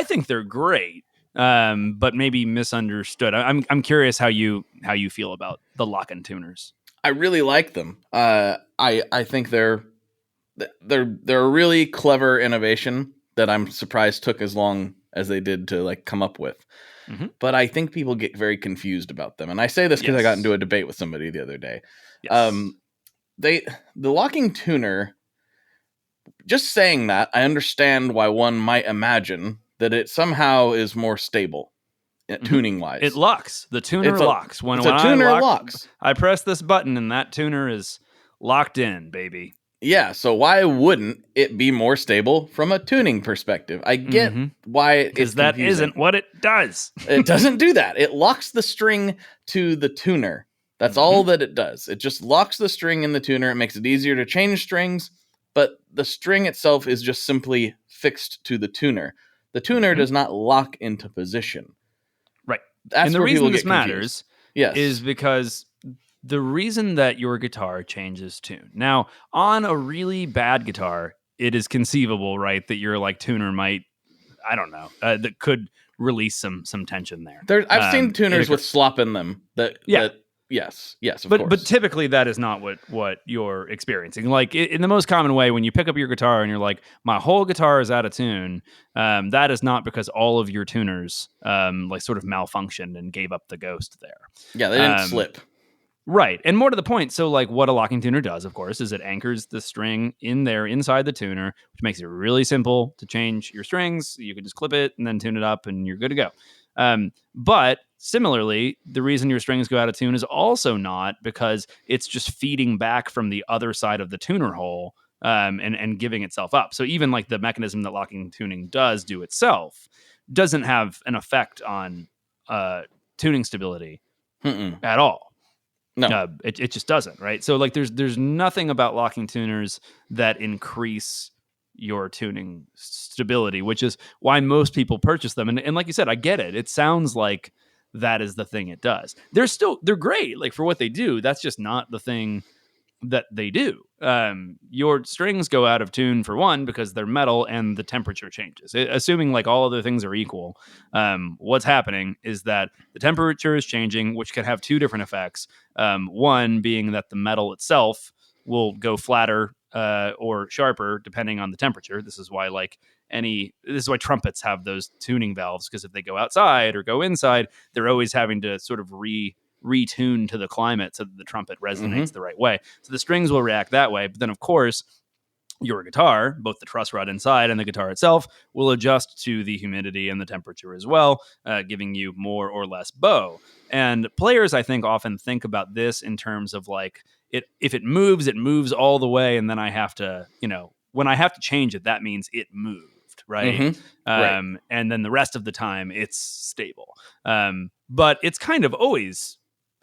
think they're great, but maybe misunderstood. I'm curious how you feel about the lock-in tuners. I really like them. I think they're a really clever innovation that I'm surprised took as long as they did to like come up with. Mm-hmm. But I think people get very confused about them. And I say this because I got into a debate with somebody the other day. Yes. The locking tuner, just saying that, I understand why one might imagine that it somehow is more stable, tuning wise. It locks. The tuner locks. When a tuner locks. I press this button and that tuner is locked in, baby. Yeah, so why wouldn't it be more stable from a tuning perspective? I get why it's because that confusing. isn't what it does. It doesn't do that. It locks the string to the tuner. That's all that it does. It just locks the string in the tuner. It makes it easier to change strings, but the string itself is just simply fixed to the tuner. The tuner does not lock into position. Right. That's and the where reason people this get confused. matters is because the reason that your guitar changes tune. Now, on a really bad guitar, it is conceivable, right, that your like tuner might, I don't know, that could release some tension there. I've seen tuners with slop in them. Yes, of course. But typically that is not what you're experiencing. Like in the most common way, when you pick up your guitar and you're like, my whole guitar is out of tune, that is not because all of your tuners like sort of malfunctioned and gave up the ghost there. Yeah, they didn't slip. Right. And more to the point, so like what a locking tuner does, of course, is it anchors the string in there inside the tuner, which makes it really simple to change your strings. You can just clip it and then tune it up and you're good to go. But similarly, the reason your strings go out of tune is also not because it's just feeding back from the other side of the tuner hole and giving itself up. So even like the mechanism that locking tuning does do itself doesn't have an effect on tuning stability at all. No, it just doesn't, right? So like there's nothing about locking tuners that increase your tuning stability, which is why most people purchase them. And like you said, I get it. It sounds like that is the thing it does. They're great, like for what they do. That's just not the thing that they do. Your strings go out of tune for one because they're metal and the temperature changes. Assuming like all other things are equal, what's happening is that the temperature is changing, which can have two different effects. One being that the metal itself will go flatter or sharper depending on the temperature. This is why trumpets have those tuning valves, because if they go outside or go inside, they're always having to sort of retune to the climate so that the trumpet resonates the right way. So the strings will react that way. But then, of course, your guitar, both the truss rod inside and the guitar itself, will adjust to the humidity and the temperature as well, giving you more or less bow. And players, I think, often think about this in terms of like, if it moves all the way, and then I have to, when I have to change it, that means it moved, right? Right. And then the rest of the time, it's stable. But it's kind of always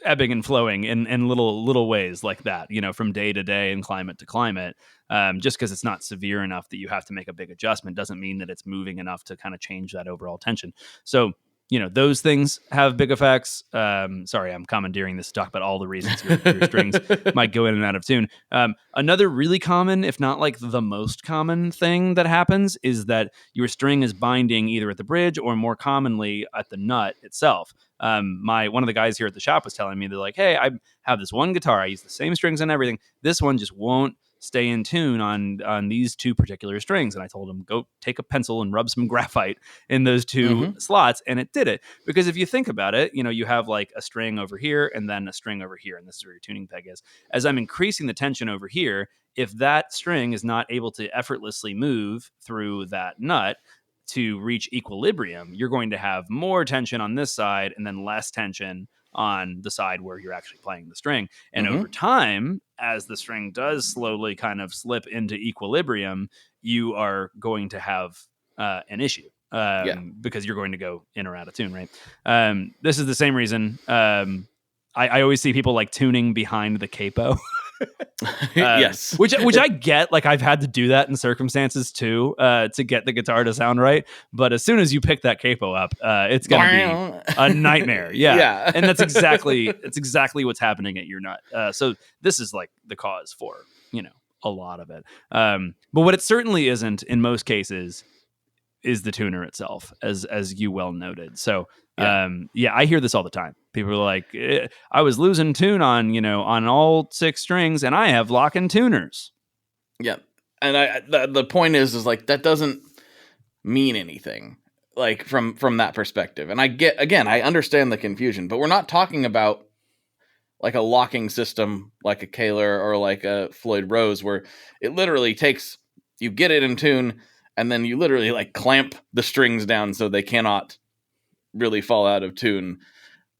ebbing and flowing in little ways like that, from day to day and climate to climate. Just because it's not severe enough that you have to make a big adjustment doesn't mean that it's moving enough to kind of change that overall tension. So, those things have big effects. Sorry, I'm commandeering this to talk about all the reasons your strings might go in and out of tune. Another really common, if not like the most common thing that happens, is that your string is binding either at the bridge or more commonly at the nut itself. One of the guys here at the shop was telling me, they're like, hey, I have this one guitar. I use the same strings and everything. This one just won't stay in tune on these two particular strings. And I told him, go take a pencil and rub some graphite in those two slots. And it did it. Because if you think about it, you have like a string over here and then a string over here. And this is where your tuning peg is. As I'm increasing the tension over here, if that string is not able to effortlessly move through that nut to reach equilibrium, you're going to have more tension on this side and then less tension on the side where you're actually playing the string. And over time, as the string does slowly kind of slip into equilibrium, you are going to have an issue because you're going to go in or out of tune, right? This is the same reason I always see people like tuning behind the capo. Yes, which I get. Like I've had to do that in circumstances too to get the guitar to sound right. But as soon as you pick that capo up, it's gonna be a nightmare. Yeah. And that's exactly what's happening at your nut. So this is like the cause for a lot of it. But what it certainly isn't in most cases is the tuner itself, as you well noted. So I hear this all the time. People are like, I was losing tune on all 6 strings, and I have locking tuners. Yeah, and the point is like that doesn't mean anything, like from that perspective. And I understand the confusion, but we're not talking about like a locking system, like a Kaler or like a Floyd Rose, where it literally takes, you get it in tune, and then you literally like clamp the strings down so they cannot really fall out of tune.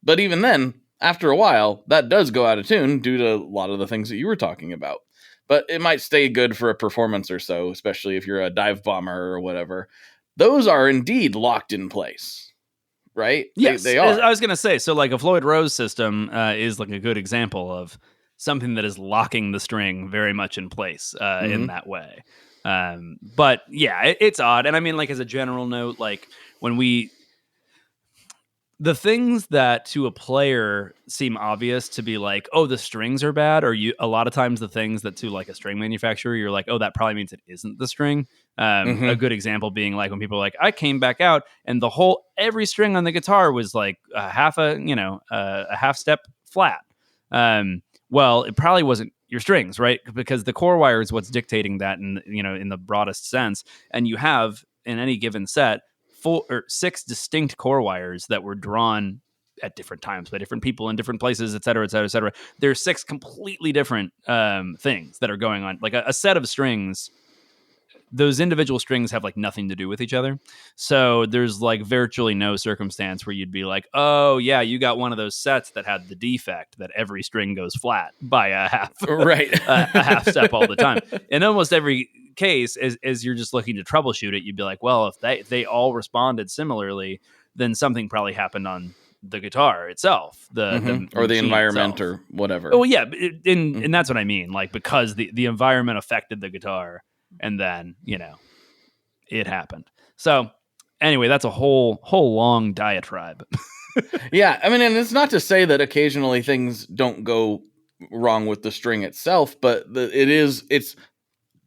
But even then, after a while, that does go out of tune due to a lot of the things that you were talking about. But it might stay good for a performance or so, especially if you're a dive bomber or whatever. Those are indeed locked in place, right? Yes, they are. I was going to say, so like a Floyd Rose system is like a good example of something that is locking the string very much in place in that way. But yeah, it's odd. And I mean, like as a general note, like the things that to a player seem obvious to be like, oh, the strings are bad, or a lot of times the things that to like a string manufacturer, you're like, oh, that probably means it isn't the string. A good example being like when people are like, I came back out and every string on the guitar was like a half step flat. Well, it probably wasn't your strings, right? Because the core wire is what's dictating that in the broadest sense. And you have in any given set 4 or 6 distinct core wires that were drawn at different times by different people in different places, et cetera, et cetera, et cetera. There's 6 completely different things that are going on. Like a set of strings, those individual strings have like nothing to do with each other. So there's like virtually no circumstance where you'd be like, oh yeah, you got one of those sets that had the defect that every string goes flat by a half, right? a half step all the time. In almost every case, as you're just looking to troubleshoot it, you'd be like, well, if they all responded similarly, then something probably happened on the guitar itself, or the environment itself. Or whatever. Oh yeah, and that's what I mean. Like because the environment affected the guitar. And then, it happened. So anyway, that's a whole long diatribe. Yeah. I mean, and it's not to say that occasionally things don't go wrong with the string itself, but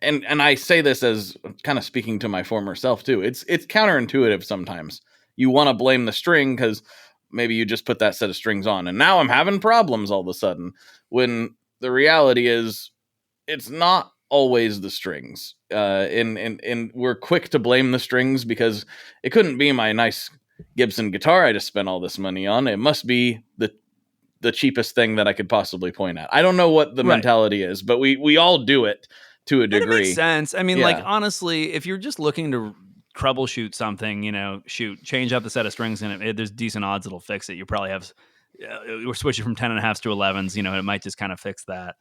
and I say this as kind of speaking to my former self too. It's counterintuitive sometimes. You want to blame the string because maybe you just put that set of strings on and now I'm having problems all of a sudden, when the reality is it's not always the strings. And we're quick to blame the strings because it couldn't be my nice Gibson guitar I just spent all this money on. It must be the cheapest thing that I could possibly point at. I don't know what the mentality is, but we all do it to a degree. It makes sense. I mean, like honestly, if you're just looking to troubleshoot something, change up the set of strings and there's decent odds it'll fix it. You probably have we're switching from 10.5s to 11s, it might just kind of fix that.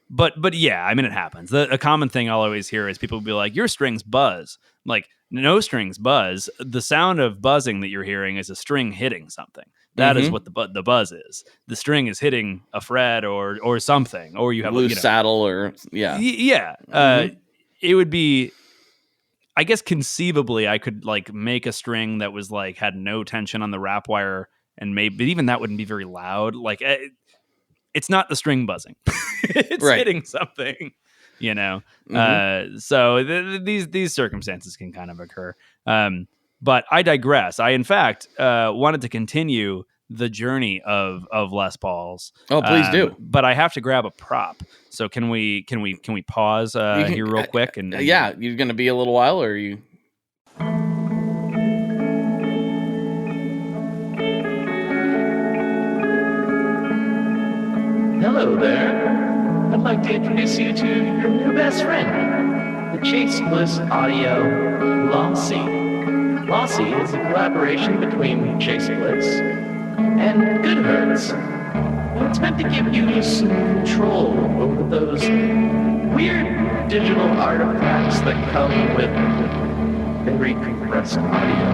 But yeah, I mean, it happens. A common thing I'll always hear is people will be like, your strings buzz. I'm like, no strings buzz. The sound of buzzing that you're hearing is a string hitting something. That is what the buzz is. The string is hitting a fret or something, or you have loose saddle or it would be, I guess conceivably I could like make a string that was like had no tension on the wrap wire, and maybe even that wouldn't be very loud. Like it's not the string buzzing. It's hitting something, so these circumstances can kind of occur. But I digress. I, in fact, wanted to continue the journey of Les Pauls. Oh, please do. But I have to grab a prop. So can we pause here real quick? And yeah, you're going to be a little while, or are you? Hello there. I'd like to introduce you to your new best friend, the Chase Bliss Audio Lossy. Lossy is a collaboration between Chase Bliss and Goodhertz. And it's meant to give you some control over those weird digital artifacts that come with very compressed audio.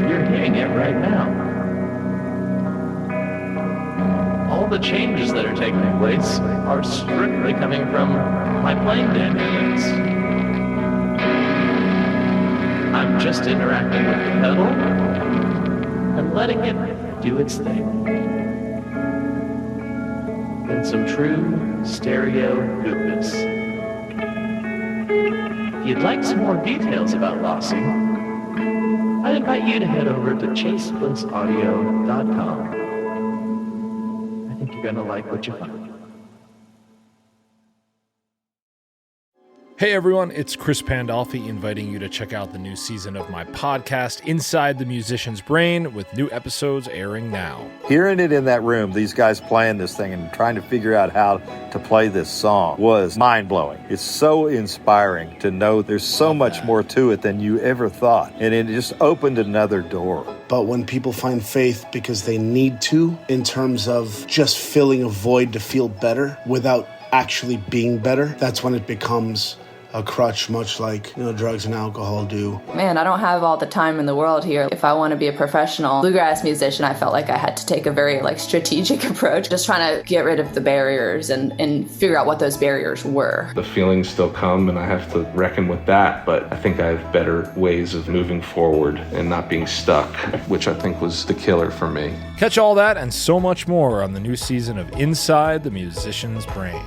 You're hearing it right now. All the changes that are taking place are strictly coming from my playing dynamics. I'm just interacting with the pedal and letting it do its thing. In some true stereo goodness. If you'd like some more details about Lossy, I'd invite you to head over to chaseblissaudio.com. I think you're going to like what you find. Hey everyone, it's Chris Pandolfi inviting you to check out the new season of my podcast, Inside the Musician's Brain, with new episodes airing now. Hearing it in that room, these guys playing this thing and trying to figure out how to play this song was mind-blowing. It's so inspiring to know there's so much more to it than you ever thought. And it just opened another door. But when people find faith because they need to, in terms of just filling a void to feel better without actually being better, that's when it becomes a crutch, much like, drugs and alcohol do. Man, I don't have all the time in the world here. If I want to be a professional bluegrass musician, I felt like I had to take a very strategic approach, just trying to get rid of the barriers and figure out what those barriers were. The feelings still come and I have to reckon with that, but I think I have better ways of moving forward and not being stuck, which I think was the killer for me. Catch all that and so much more on the new season of Inside the Musician's Brain.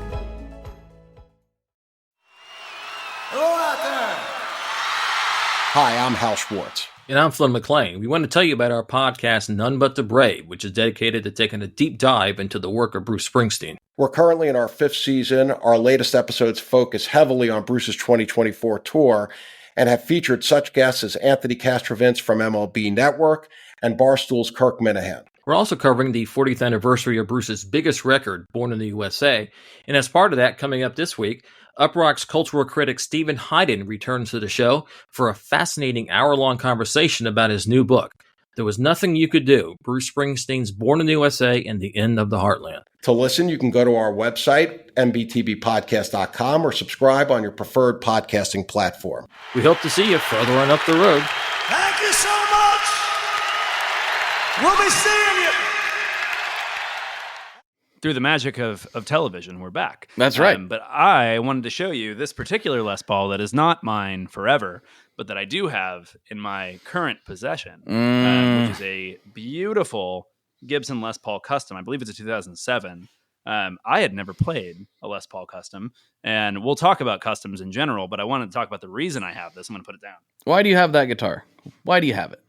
Hi, I'm Hal Schwartz. And I'm Flynn McLean. We want to tell you about our podcast, None But the Brave, which is dedicated to taking a deep dive into the work of Bruce Springsteen. We're currently in our 5th season. Our latest episodes focus heavily on Bruce's 2024 tour and have featured such guests as Anthony Castrovince from MLB Network and Barstool's Kirk Minahan. We're also covering the 40th anniversary of Bruce's biggest record, Born in the USA. And as part of that, coming up this week, Uprock's cultural critic Stephen Hyden returns to the show for a fascinating hour-long conversation about his new book, There Was Nothing You Could Do, Bruce Springsteen's Born in the USA and the End of the Heartland. To listen, you can go to our website, mbtbpodcast.com, or subscribe on your preferred podcasting platform. We hope to see you further on up the road. Thank you so much. We'll be seeing you. Through the magic of television, we're back. That's right. But I wanted to show you this particular Les Paul that is not mine forever, but that I do have in my current possession, which is a beautiful Gibson Les Paul Custom. I believe it's a 2007. I had never played a Les Paul Custom, and we'll talk about customs in general, but I wanted to talk about the reason I have this. I'm going to put it down. Why do you have that guitar? Why do you have it?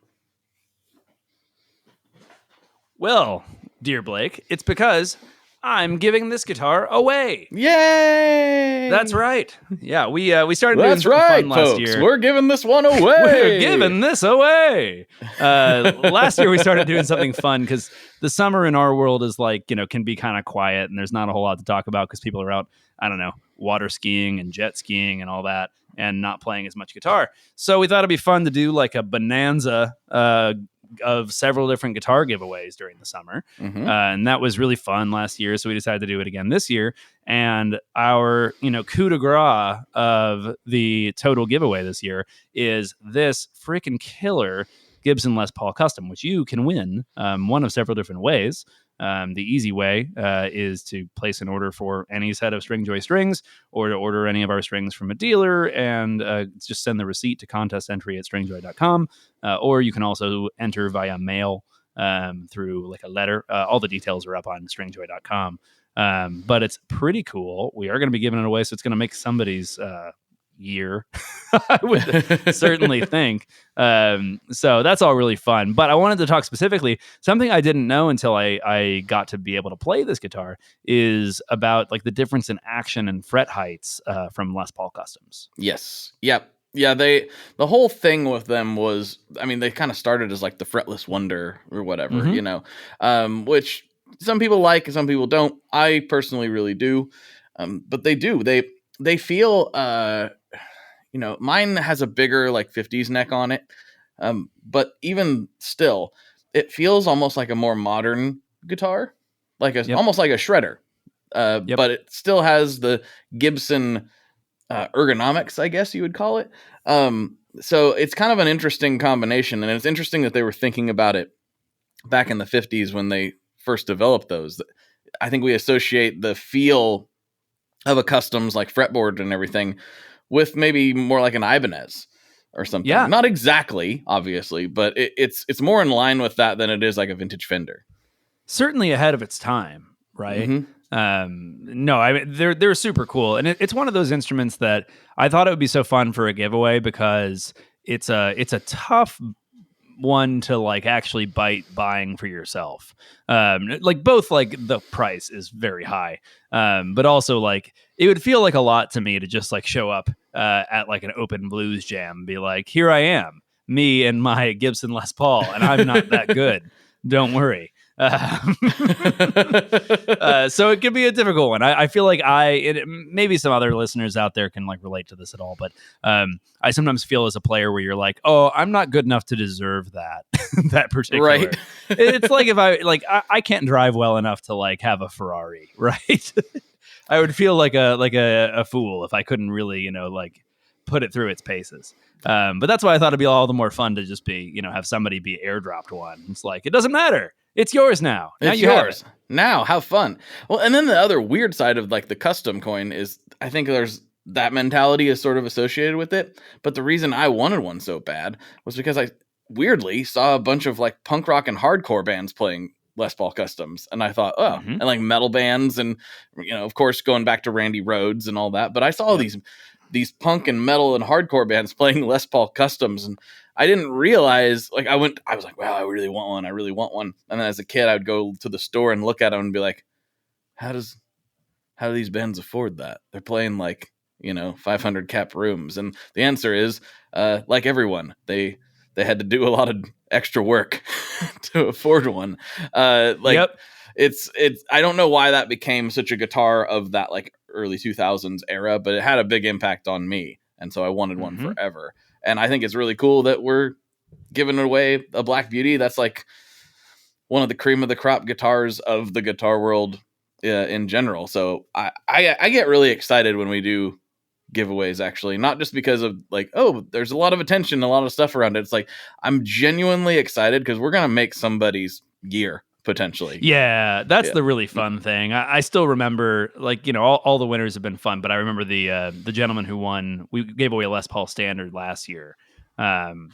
Well, dear Blake, it's because I'm giving this guitar away. Yay! That's right. Yeah, we started doing That's something right, fun last folks. year. We're giving this one away. We're giving this away. Last year we started doing something fun because the summer in our world is can be kind of quiet and there's not a whole lot to talk about because people are out, water skiing and jet skiing and all that and not playing as much guitar. So we thought it'd be fun to do a bonanza of several different guitar giveaways during the summer. And that was really fun last year. So we decided to do it again this year. And our, coup de grace of the total giveaway this year is this freaking killer Gibson Les Paul Custom, which you can win one of several different ways. The easy way is to place an order for any set of Stringjoy strings or to order any of our strings from a dealer and just send the receipt to contest entry at stringjoy.com. Or you can also enter via mail through a letter. All the details are up on stringjoy.com. But it's pretty cool. We are going to be giving it away, so it's going to make somebody's year, I would certainly think. So that's all really fun. But I wanted to talk specifically, something I didn't know until I got to be able to play this guitar is about the difference in action and fret heights from Les Paul Customs. Yes. Yep. Yeah, the whole thing with them was, they kind of started as the fretless wonder or whatever, which some people like and some people don't. I personally really do. But they do. They feel, mine has a bigger 50s neck on it. But even still, it feels almost like a more modern guitar, almost like a shredder. But it still has the Gibson ergonomics, I guess you would call it. So it's kind of an interesting combination. And it's interesting that they were thinking about it back in the 50s when they first developed those. I think we associate the feel of a customs fretboard and everything with maybe more like an Ibanez or something. Yeah. Not exactly, obviously, but it's more in line with that than it is like a vintage Fender. Certainly ahead of its time, right? Mm-hmm. No, they're super cool. And it's one of those instruments that I thought it would be so fun for a giveaway because it's a tough one to actually bite buying for yourself. Both the price is very high, but also it would feel like a lot to me to just show up at like an open blues jam, be like, here I am, me and my Gibson Les Paul, and I'm not that good. Don't worry. So it could be a difficult one. I feel like maybe some other listeners out there can like relate to this at all, but I sometimes feel as a player where you're like, oh, I'm not good enough to deserve that that particular. Right. It's like if I can't drive well enough to like have a Ferrari, right? I would feel like a fool if I couldn't really like put it through its paces. But that's why I thought it'd be all the more fun to just be have somebody be airdropped one. It's like it doesn't matter. It's yours now. Now It's you have yours. it. Now, how fun. Well, and then the other weird side of like the custom coin is I think there's that mentality is sort of associated with it. But the reason I wanted one so bad was because I weirdly saw a bunch of like punk rock and hardcore bands playing Les Paul customs. And I thought, and like metal bands and, of course, going back to Randy Rhoads and all that. But I saw these punk and metal and hardcore bands playing Les Paul customs, and I didn't realize, like, I was like, wow, I really want one. And then as a kid, I would go to the store and look at them and be like, how do these bands afford that? They're playing like, 500 cap rooms. And the answer is, like everyone, they had to do a lot of extra work to afford one. It's I don't know why that became such a guitar of that like early 2000s era, but it had a big impact on me. And so I wanted one forever. And I think it's really cool that we're giving away a Black Beauty. That's like one of the cream of the crop guitars of the guitar world in general. So I get really excited when we do giveaways, actually, not just because of like, oh, there's a lot of attention, a lot of stuff around it. It's like, I'm genuinely excited because we're going to make somebody's year potentially. Yeah, that's the really fun thing. I still remember, like, all the winners have been fun, but I remember the gentleman who won. We gave away a Les Paul Standard last year, and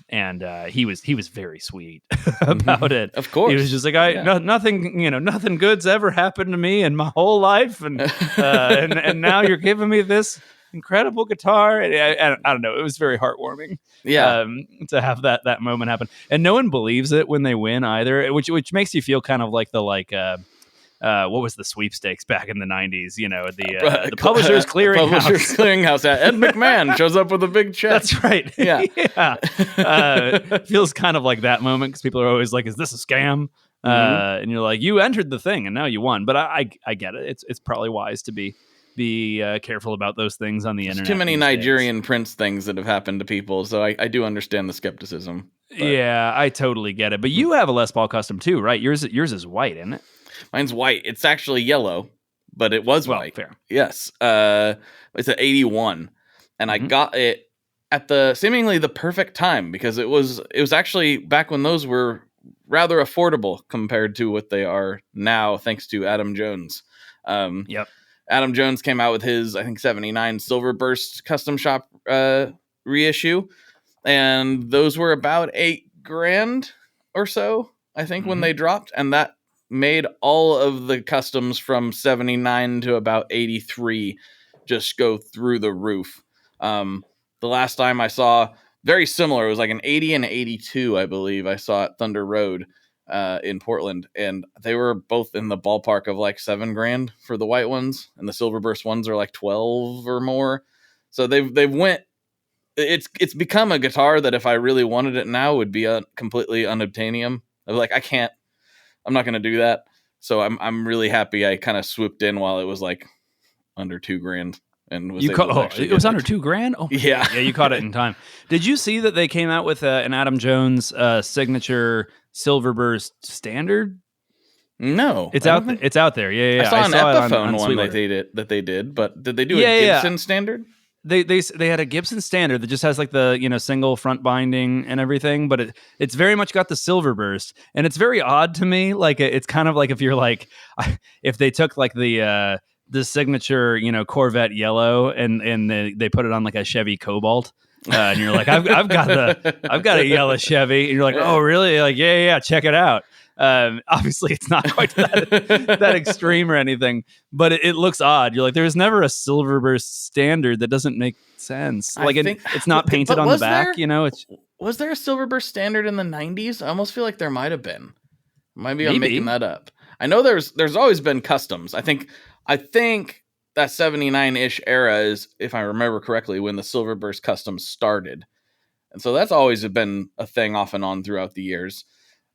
he was very sweet about it. Of course, he was just like, nothing good's ever happened to me in my whole life, and now you're giving me this incredible guitar. And I don't know. It was very heartwarming. Yeah. To have that moment happen, and no one believes it when they win either, which makes you feel kind of like the what was the sweepstakes back in the 90s? The Publishers Clearinghouse. Ed McMahon shows up with a big check. That's right. Yeah. It feels kind of like that moment because people are always like, "Is this a scam?" And you're like, "You entered the thing and now you won." But I get it. It's probably wise to be careful about those things on the internet. Too many Nigerian prince things that have happened to people, so I do understand the skepticism. But. Yeah, I totally get it. But you have a Les Paul custom too, right? Yours is white, isn't it? Mine's white. It's actually yellow, but it was white. Fair. Yes. It's an 81, and I got it at seemingly the perfect time because it was actually back when those were rather affordable compared to what they are now, thanks to Adam Jones. Yep. Adam Jones came out with his, I think, 79 Silver Burst custom shop reissue. And those were about $8,000 or so, I think, when they dropped. And that made all of the customs from 79 to about 83 just go through the roof. The last time I saw very similar, it was like an 80 and 82, I believe, I saw at Thunder Road. In Portland, and they were both in the ballpark of like $7,000 for the white ones, and the Silver Burst ones are like 12 or more. So they've went. It's become a guitar that if I really wanted it now would be completely unobtainium. I'm like, I'm not going to do that. So I'm really happy I kind of swooped in while it was like under $2,000. And was it was under $2,000. Oh, yeah, you caught it in time. Did you see that they came out with an Adam Jones signature Silver Burst Standard? No, it's out there. Yeah. I saw an Epiphone one that they did, but did they do a Gibson Standard? They had a Gibson Standard that just has like the single front binding and everything, but it's very much got the Silver Burst, and it's very odd to me. Like it's kind of like if you're like if they took like the signature, Corvette yellow and they put it on like a Chevy Cobalt. And you're like, I've got a yellow Chevy. And you're like, oh, really? Like, yeah, check it out. Obviously it's not quite that extreme or anything, but it looks odd. You're like, there's never a Silver Burst Standard that doesn't make sense. Like it's not painted on the back, Was there a Silver Burst Standard in the 90s? I almost feel like there might have been. Maybe I'm making that up. I know there's always been customs. I think that 79-ish era is, if I remember correctly, when the Silverburst Customs started. And so that's always been a thing off and on throughout the years.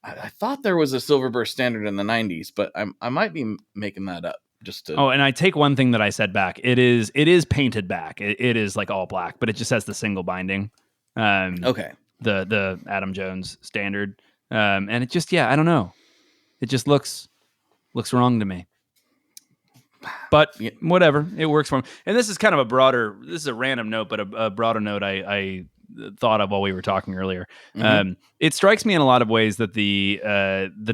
I thought there was a Silverburst standard in the 90s, but I might be making that up. Just to... Oh, and I take one thing that I said back. It is painted back. It is like all black, but it just has the single binding. Okay. The Adam Jones standard. And it just, I don't know. It just looks wrong to me. But whatever, it works for him. And this is kind of this is a random note, but a broader note I thought of while we were talking earlier. Mm-hmm. It strikes me in a lot of ways that the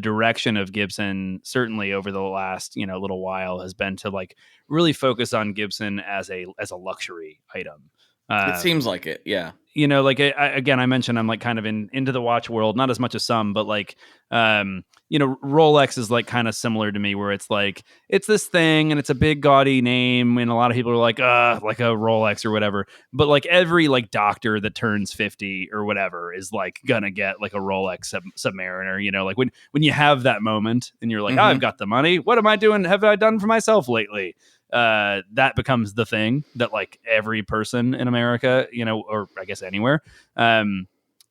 direction of Gibson, certainly over the last little while, has been to like really focus on Gibson as a luxury item. It seems like it, yeah. Like again, I mentioned I'm like kind of into the watch world, not as much as some, but like, Rolex is like kind of similar to me, where it's like it's this thing and it's a big gaudy name, and a lot of people are like a Rolex or whatever. But like every like doctor that turns 50 or whatever is like gonna get like a Rolex Submariner. Like when you have that moment and you're like, I've got the money. What am I doing? Have I done for myself lately? That becomes the thing that like every person in America, or I guess anywhere,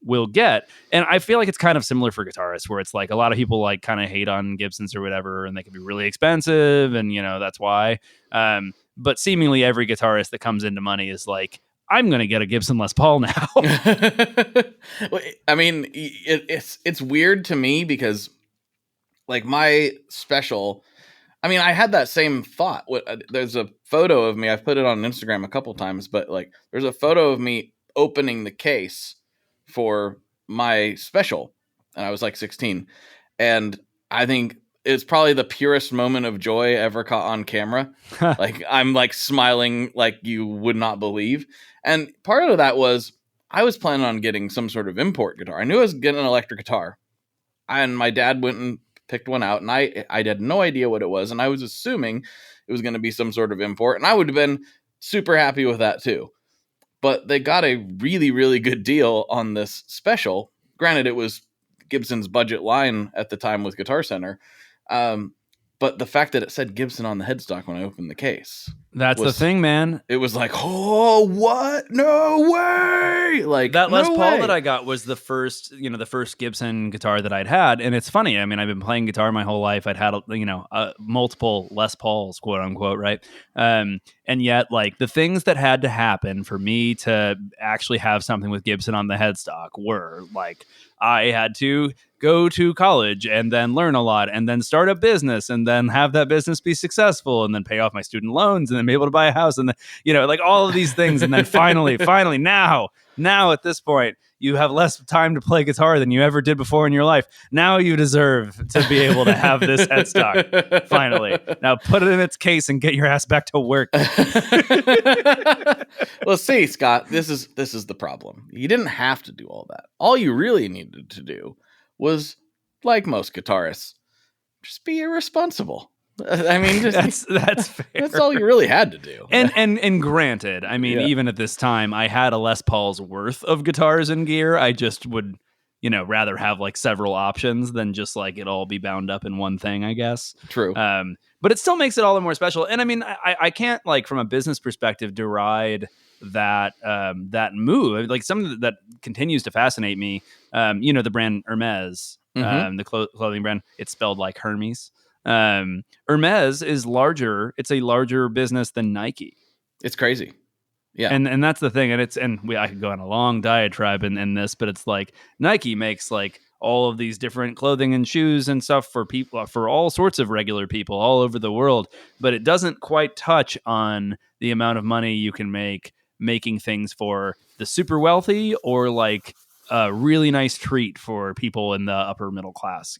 will get. And I feel like it's kind of similar for guitarists, where it's like a lot of people like kind of hate on Gibsons or whatever, and they can be really expensive, and that's why. But seemingly every guitarist that comes into money is like, I'm going to get a Gibson Les Paul now. I mean, it's weird to me because like my special, I mean, I had that same thought. There's a photo of me. I've put it on Instagram a couple times, but like, there's a photo of me opening the case for my special, and I was like 16. And I think it's probably the purest moment of joy ever caught on camera. Like, I'm like smiling like you would not believe. And part of that was I was planning on getting some sort of import guitar. I knew I was getting an electric guitar, and my dad went and picked one out, and I had no idea what it was, and I was assuming it was going to be some sort of import, and I would have been super happy with that too. But they got a really, really good deal on this special. Granted, it was Gibson's budget line at the time with Guitar Center, but the fact that it said Gibson on the headstock when I opened the case, that's the thing, man. It was like, oh, what? No way! Like that Les no Paul way. that I got was the first Gibson guitar that I'd had, and it's funny. I mean, I've been playing guitar my whole life. I'd had multiple Les Pauls, quote unquote, right? And yet, like the things that had to happen for me to actually have something with Gibson on the headstock were like I had to go to college and then learn a lot and then start a business and then have that business be successful and then pay off my student loans and then be able to buy a house and then, like all of these things. And then finally now at this point, you have less time to play guitar than you ever did before in your life. Now you deserve to be able to have this headstock. Finally. Now put it in its case and get your ass back to work. Well, see, Scott, this is the problem. You didn't have to do all that. All you really needed to do was, like most guitarists, just be irresponsible. I mean, just, that's fair. That's all you really had to do. And granted, I mean, even at this time, I had a Les Paul's worth of guitars and gear. I just would, rather have like several options than just like it all be bound up in one thing, I guess. True. But it still makes it all the more special. And I mean, I can't like from a business perspective deride that move. Like something that continues to fascinate me. The brand Hermes, the clothing brand. It's spelled like Hermes. Hermes is larger. It's a larger business than Nike. It's crazy. Yeah. And that's the thing. And I could go on a long diatribe in this, but it's like Nike makes like all of these different clothing and shoes and stuff for people, for all sorts of regular people all over the world. But it doesn't quite touch on the amount of money you can make making things for the super wealthy or like a really nice treat for people in the upper middle class,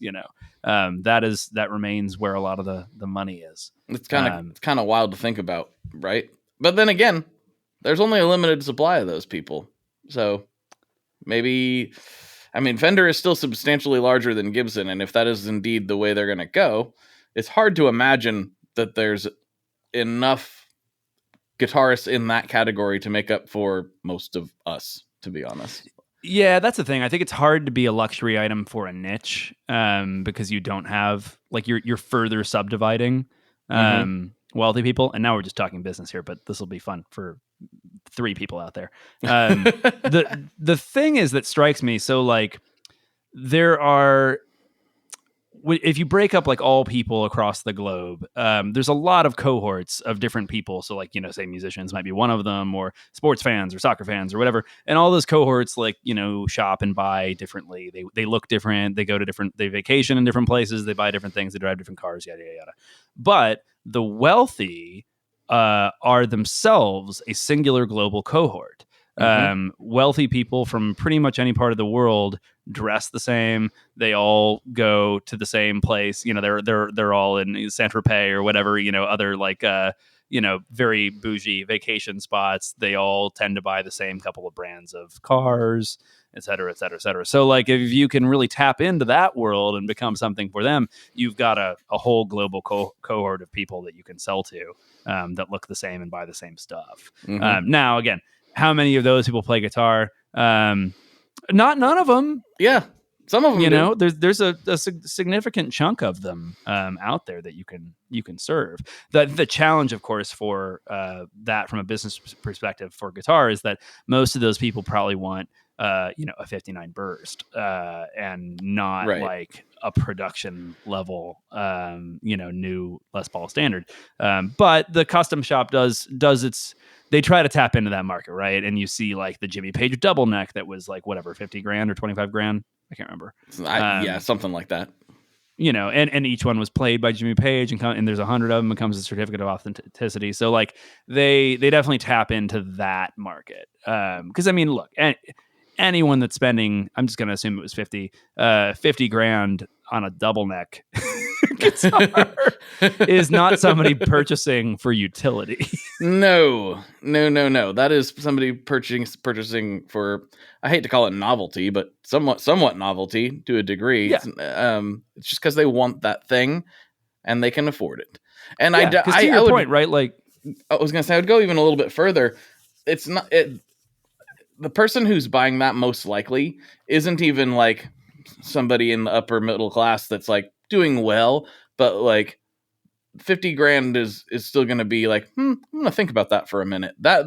that remains where a lot of the money is. It's kind of wild to think about, right? But then again, there's only a limited supply of those people. So maybe, I mean, Fender is still substantially larger than Gibson. And if that is indeed the way they're going to go, it's hard to imagine that there's enough guitarists in that category to make up for most of us, to be honest. Yeah, that's the thing. I think it's hard to be a luxury item for a niche because you don't have like you're further subdividing. wealthy people, and now we're just talking business here, but this will be fun for 3 people out there. The thing is that strikes me, so like there are, if you break up like all people across the globe, there's a lot of cohorts of different people. So like, say musicians might be one of them, or sports fans or soccer fans or whatever. And all those cohorts, like, shop and buy differently. They look different. They go to they vacation in different places. They buy different things. They drive different cars, yada, yada, yada. But the wealthy are themselves a singular global cohort. Wealthy people from pretty much any part of the world dress the same. They all go to the same place. They're all in Saint-Tropez or whatever, other like, very bougie vacation spots. They all tend to buy the same couple of brands of cars, et cetera, et cetera, et cetera. So like, if you can really tap into that world and become something for them, you've got a whole global cohort of people that you can sell to, that look the same and buy the same stuff. Now, again, how many of those people play guitar? None of them. Yeah, some of them. There's a significant chunk of them out there that you can serve. The challenge, of course, for that from a business perspective for guitar is that most of those people probably want a 59 burst and not like a production level new Les Paul standard. But the custom shop does its. They try to tap into that market, right? And you see like the Jimmy Page double neck that was like whatever, 50 grand or 25 grand. I can't remember. Yeah, something like that. And each one was played by Jimmy Page, and there's 100 of them. It comes with a certificate of authenticity. So like they definitely tap into that market. Because I mean, look, anyone that's spending, I'm just going to assume it was 50 grand on a double neck guitar is not somebody purchasing for utility. No. That is somebody purchasing for, I hate to call it novelty, but somewhat novelty to a degree. Yeah. It's just because they want that thing and they can afford it. And to your point, right? Like, I was going to say, I would go even a little bit further. It's not the person who's buying that most likely isn't even like somebody in the upper middle class that's like doing well, but like 50 grand is still going to be like, I'm going to think about that for a minute. That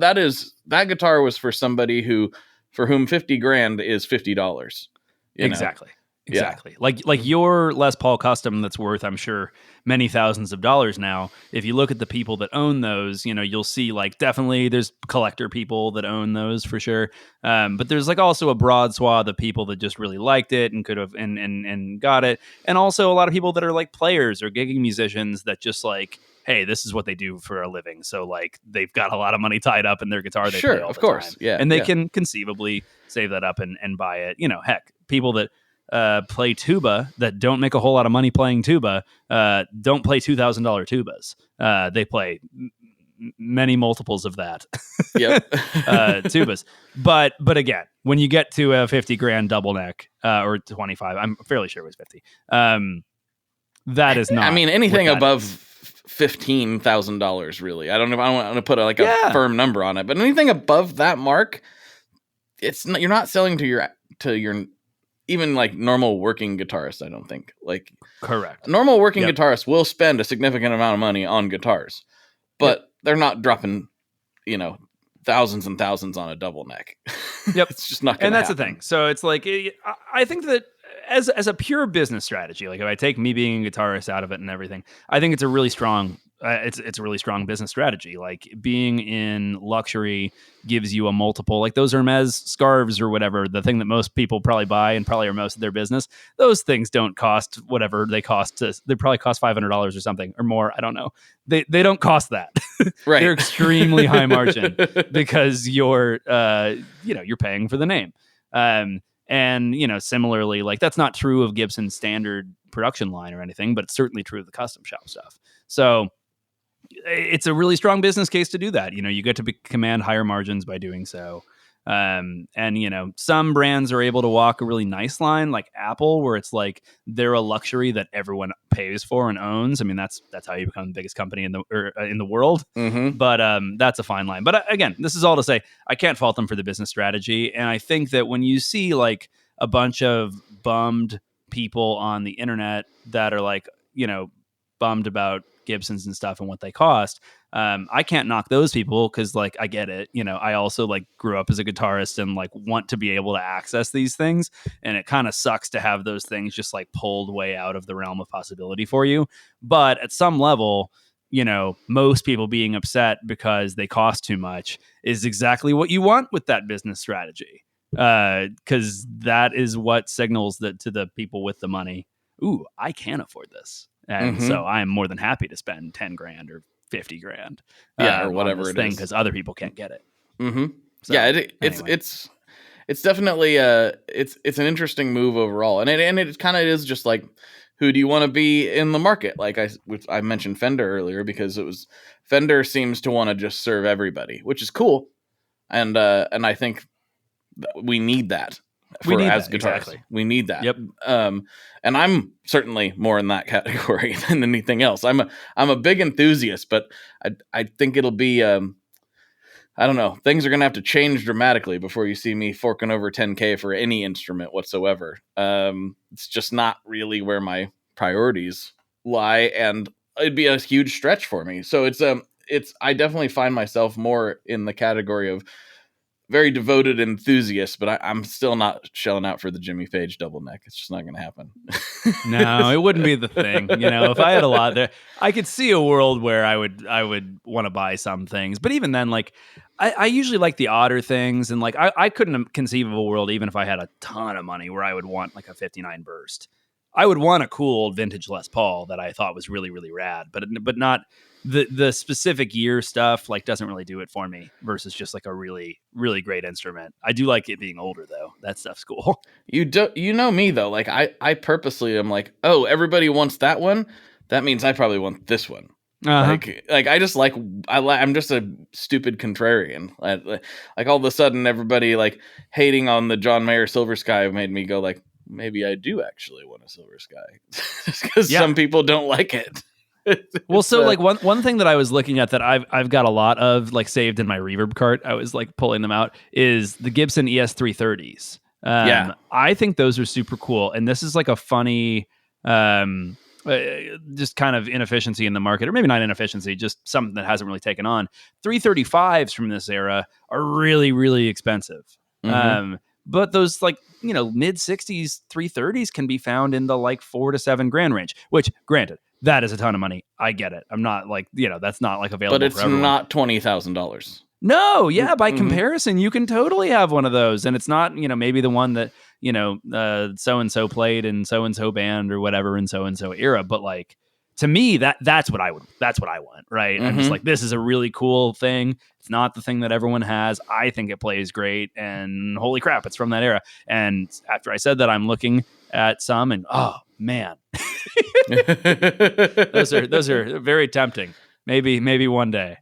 guitar was for somebody for whom 50 grand is $50. Exactly. Exactly. Yeah. Like your Les Paul custom that's worth, I'm sure, many thousands of dollars now. If you look at the people that own those, you'll see like definitely there's collector people that own those for sure. But there's like also a broad swath of people that just really liked it and could have and got it. And also a lot of people that are like players or gigging musicians that just like, hey, this is what they do for a living. So like they've got a lot of money tied up in their guitar. They play all of the course. time. Yeah. And they can conceivably save that up and buy it. Heck, people that play tuba that don't make a whole lot of money playing tuba don't play $2,000 tubas. They play many multiples of that. Yep. Tubas. But again, when you get to a 50 grand double neck or 25, I'm fairly sure it was 50. That is not. I mean, anything above $15,000, really. I don't know. I don't want to put a firm number on it, but anything above that mark, it's not, you're not selling to your even like normal working guitarists. I don't think correct. Normal working guitarists will spend a significant amount of money on guitars, but they're not dropping, thousands and thousands on a double neck. Yep. It's just not. And that's happen. the thing. So it's like, I think that as a pure business strategy, like if I take me being a guitarist out of it and everything, I think it's a really strong, it's a really strong business strategy. Like being in luxury gives you a multiple, like those Hermes scarves or whatever, the thing that most people probably buy and probably are most of their business. Those things don't cost whatever they cost. They probably cost $500 or something or more. I don't know. They don't cost that. Right. They're extremely high margin because you're paying for the name. And, similarly, like that's not true of Gibson's standard production line or anything, but it's certainly true of the custom shop stuff. So it's a really strong business case to do that. You get to command higher margins by doing so. And, some brands are able to walk a really nice line like Apple, where it's like they're a luxury that everyone pays for and owns. I mean, that's how you become the biggest company in the world. Mm-hmm. But that's a fine line. But again, this is all to say I can't fault them for the business strategy. And I think that when you see like a bunch of bummed people on the internet that are like, bummed about Gibsons and stuff and what they cost. I can't knock those people because like I get it. I also like grew up as a guitarist and like want to be able to access these things. And it kind of sucks to have those things just like pulled way out of the realm of possibility for you. But at some level, most people being upset because they cost too much is exactly what you want with that business strategy. Because that is what signals that to the people with the money, ooh, I can afford this. And so I am more than happy to spend 10 grand or 50 grand. Or whatever it thing is. Because other people can't get it. So, it's definitely it's an interesting move overall. And it kind of is just like, who do you want to be in the market? Like I mentioned Fender earlier because Fender seems to want to just serve everybody, which is cool. And I think we need that. As guitarists. Exactly. We need that. Yep. And I'm certainly more in that category than anything else. I'm a big enthusiast, but I think it'll be I don't know. Things are going to have to change dramatically before you see me forking over $10K for any instrument whatsoever. It's just not really where my priorities lie, and it'd be a huge stretch for me. So I definitely find myself more in the category of very devoted enthusiast, but I'm still not shelling out for the Jimmy Page double neck. It's just not going to happen. No, it wouldn't be the thing. If I had a lot there, I could see a world where I would want to buy some things. But even then, like I usually like the odder things, and like I couldn't conceive of a world, even if I had a ton of money, where I would want like a 59 burst. I would want a cool old vintage Les Paul that I thought was really, really rad, but not the specific year stuff. Like doesn't really do it for me. Versus just like a really, really great instrument. I do like it being older though. That stuff's cool. You know me though. Like I purposely am like, oh, everybody wants that one. That means I probably want this one. Like I just like I'm just a stupid contrarian. Like all of a sudden, everybody like hating on the John Mayer Silver Sky made me go like, maybe I do actually want a Silver Sky, just because some people don't like it. Well, so like one thing that I was looking at that I've got a lot of like saved in my reverb cart. I was like pulling them out is the Gibson ES330s. I think those are super cool, and this is like a funny. Just kind of inefficiency in the market, or maybe not inefficiency, just something that hasn't really taken on. 335s from this era are really, really expensive. But those like, mid 60s 330s can be found in the like $4,000 to $7,000 range, which granted, that is a ton of money. I get it. I'm not like, that's not like available. But it's not $20,000. No, yeah. By comparison, you can totally have one of those, and it's not, maybe the one that so and so played in so and so band or whatever in so and so era. But like to me, that's what I want, right? I'm just like, this is a really cool thing. It's not the thing that everyone has. I think it plays great, and holy crap, it's from that era. And after I said that, I'm looking at some, and oh man, those are very tempting. Maybe one day.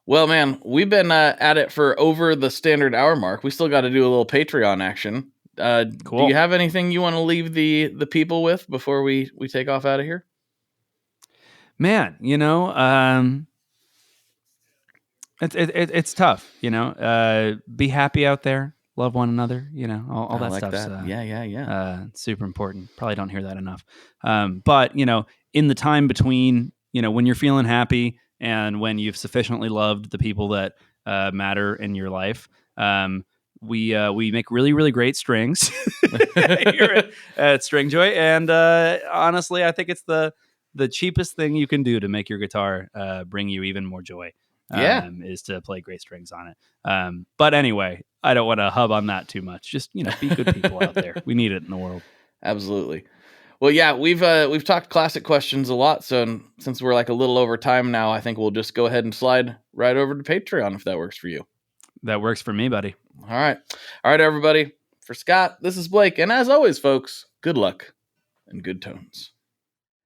Well, man, we've been at it for over the standard hour mark. We still got to do a little Patreon action. Cool. Do you have anything you want to leave the people with before we take off out of here? Man, it's tough. Be happy out there. Love one another. All that like stuff. That. Yeah. Super important. Probably don't hear that enough. But in the time between, when you're feeling happy and when you've sufficiently loved the people that matter in your life, we make really, really great strings here at Stringjoy. And honestly, I think it's the cheapest thing you can do to make your guitar bring you even more joy. Is to play great strings on it. But anyway, I don't want to hub on that too much. Just, be good people out there. We need it in the world. Absolutely. Well, yeah, we've talked classic questions a lot, so since we're like a little over time now, I think we'll just go ahead and slide right over to Patreon if that works for you. That works for me, buddy. All right, everybody. For Scott, this is Blake, and as always, folks, good luck and good tones.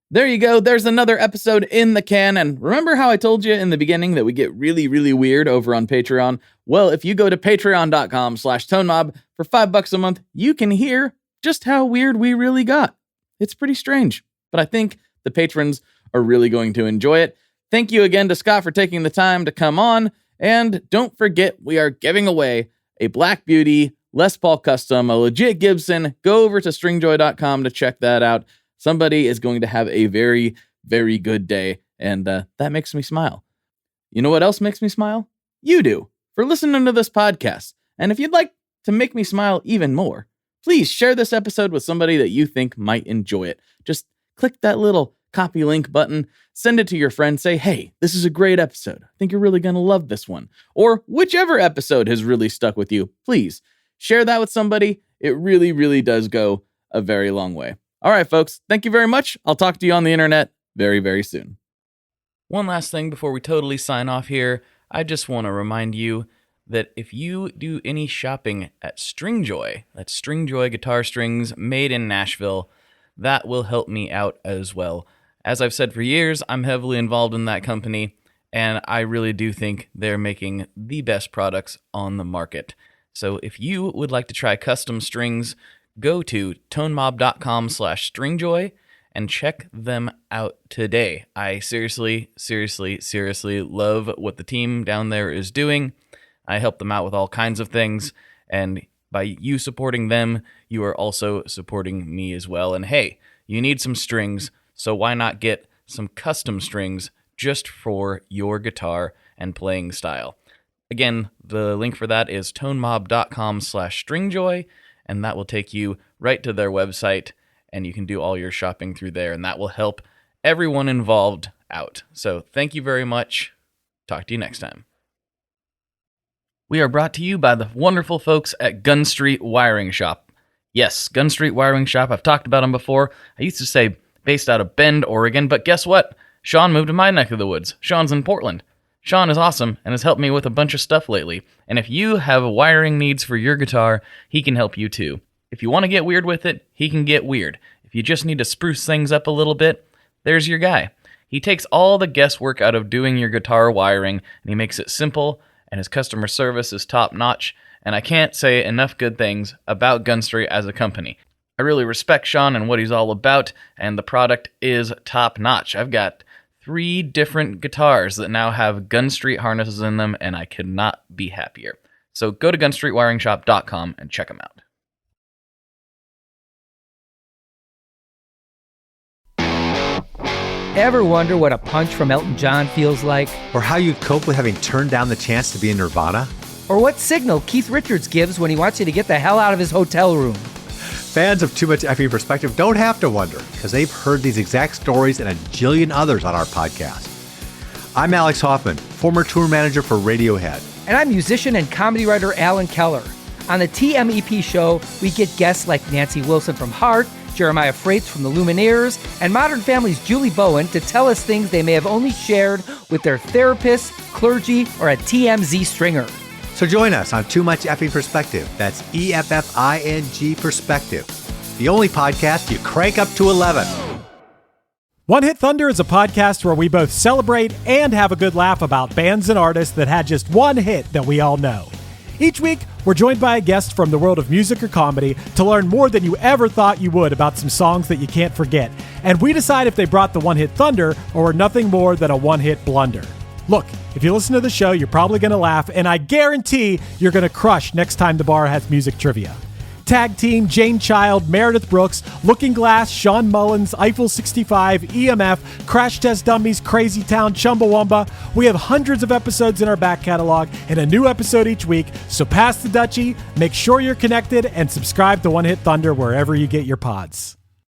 There you go. There's another episode in the can, and remember how I told you in the beginning that we get really, really weird over on Patreon? Well, if you go to patreon.com/tonemob for $5 a month, you can hear just how weird we really got. It's pretty strange, but I think the patrons are really going to enjoy it. Thank you again to Scott for taking the time to come on. And don't forget, we are giving away a Black Beauty Les Paul custom, a legit Gibson. Go over to stringjoy.com to check that out. Somebody is going to have a very, very good day, and that makes me smile. You know what else makes me smile? You do, for listening to this podcast. And if you'd like to make me smile even more, please share this episode with somebody that you think might enjoy it. Just click that little copy link button, send it to your friend, say, hey, this is a great episode. I think you're really going to love this one. Or whichever episode has really stuck with you, please share that with somebody. It really, really does go a very long way. All right, folks, thank you very much. I'll talk to you on the internet very, very soon. One last thing before we totally sign off here. I just want to remind you that if you do any shopping at Stringjoy, that's Stringjoy guitar strings made in Nashville, that will help me out as well. As I've said for years, I'm heavily involved in that company, and I really do think they're making the best products on the market. So if you would like to try custom strings, go to tonemob.com/stringjoy and check them out today. I seriously love what the team down there is doing. I help them out with all kinds of things, and by you supporting them, you are also supporting me as well. And hey, you need some strings, so why not get some custom strings just for your guitar and playing style? Again, the link for that is tonemob.com/stringjoy, and that will take you right to their website, and you can do all your shopping through there, and that will help everyone involved out. So thank you very much. Talk to you next time. We are brought to you by the wonderful folks at Gun Street Wiring Shop. Yes, Gun Street Wiring Shop. I've talked about them before. I used to say based out of Bend, Oregon, but guess what? Sean moved to my neck of the woods. Sean's in Portland. Sean is awesome and has helped me with a bunch of stuff lately. And if you have wiring needs for your guitar, he can help you too. If you want to get weird with it, he can get weird. If you just need to spruce things up a little bit, there's your guy. He takes all the guesswork out of doing your guitar wiring, and he makes it simple, and his customer service is top-notch, and I can't say enough good things about Gun Street as a company. I really respect Sean and what he's all about, and the product is top-notch. I've got 3 different guitars that now have Gun Street harnesses in them, and I could not be happier. So go to gunstreetwiringshop.com and check them out. Ever wonder what a punch from Elton John feels like? Or how you'd cope with having turned down the chance to be in Nirvana? Or what signal Keith Richards gives when he wants you to get the hell out of his hotel room? Fans of Too Much Effing Perspective don't have to wonder, because they've heard these exact stories and a jillion others on our podcast. I'm Alex Hoffman, former tour manager for Radiohead. And I'm musician and comedy writer Alan Keller. On the TMEP show, we get guests like Nancy Wilson from Heart, Jeremiah Freites from the Lumineers, and Modern Family's Julie Bowen to tell us things they may have only shared with their therapist, clergy, or a TMZ stringer. So join us on Too Much Effing Perspective. That's EFFING Perspective. The only podcast you crank up to 11. One Hit Thunder is a podcast where we both celebrate and have a good laugh about bands and artists that had just one hit that we all know. Each week, we're joined by a guest from the world of music or comedy to learn more than you ever thought you would about some songs that you can't forget. And we decide if they brought the one-hit thunder or were nothing more than a one-hit blunder. Look, if you listen to the show, you're probably going to laugh, and I guarantee you're going to crush next time the bar has music trivia. Tag Team, Jane Child, Meredith Brooks, Looking Glass, Sean Mullins, Eiffel 65, EMF, Crash Test Dummies, Crazy Town, Chumbawamba. We have hundreds of episodes in our back catalog and a new episode each week, so pass the Dutchie, make sure you're connected, and subscribe to One Hit Thunder wherever you get your pods.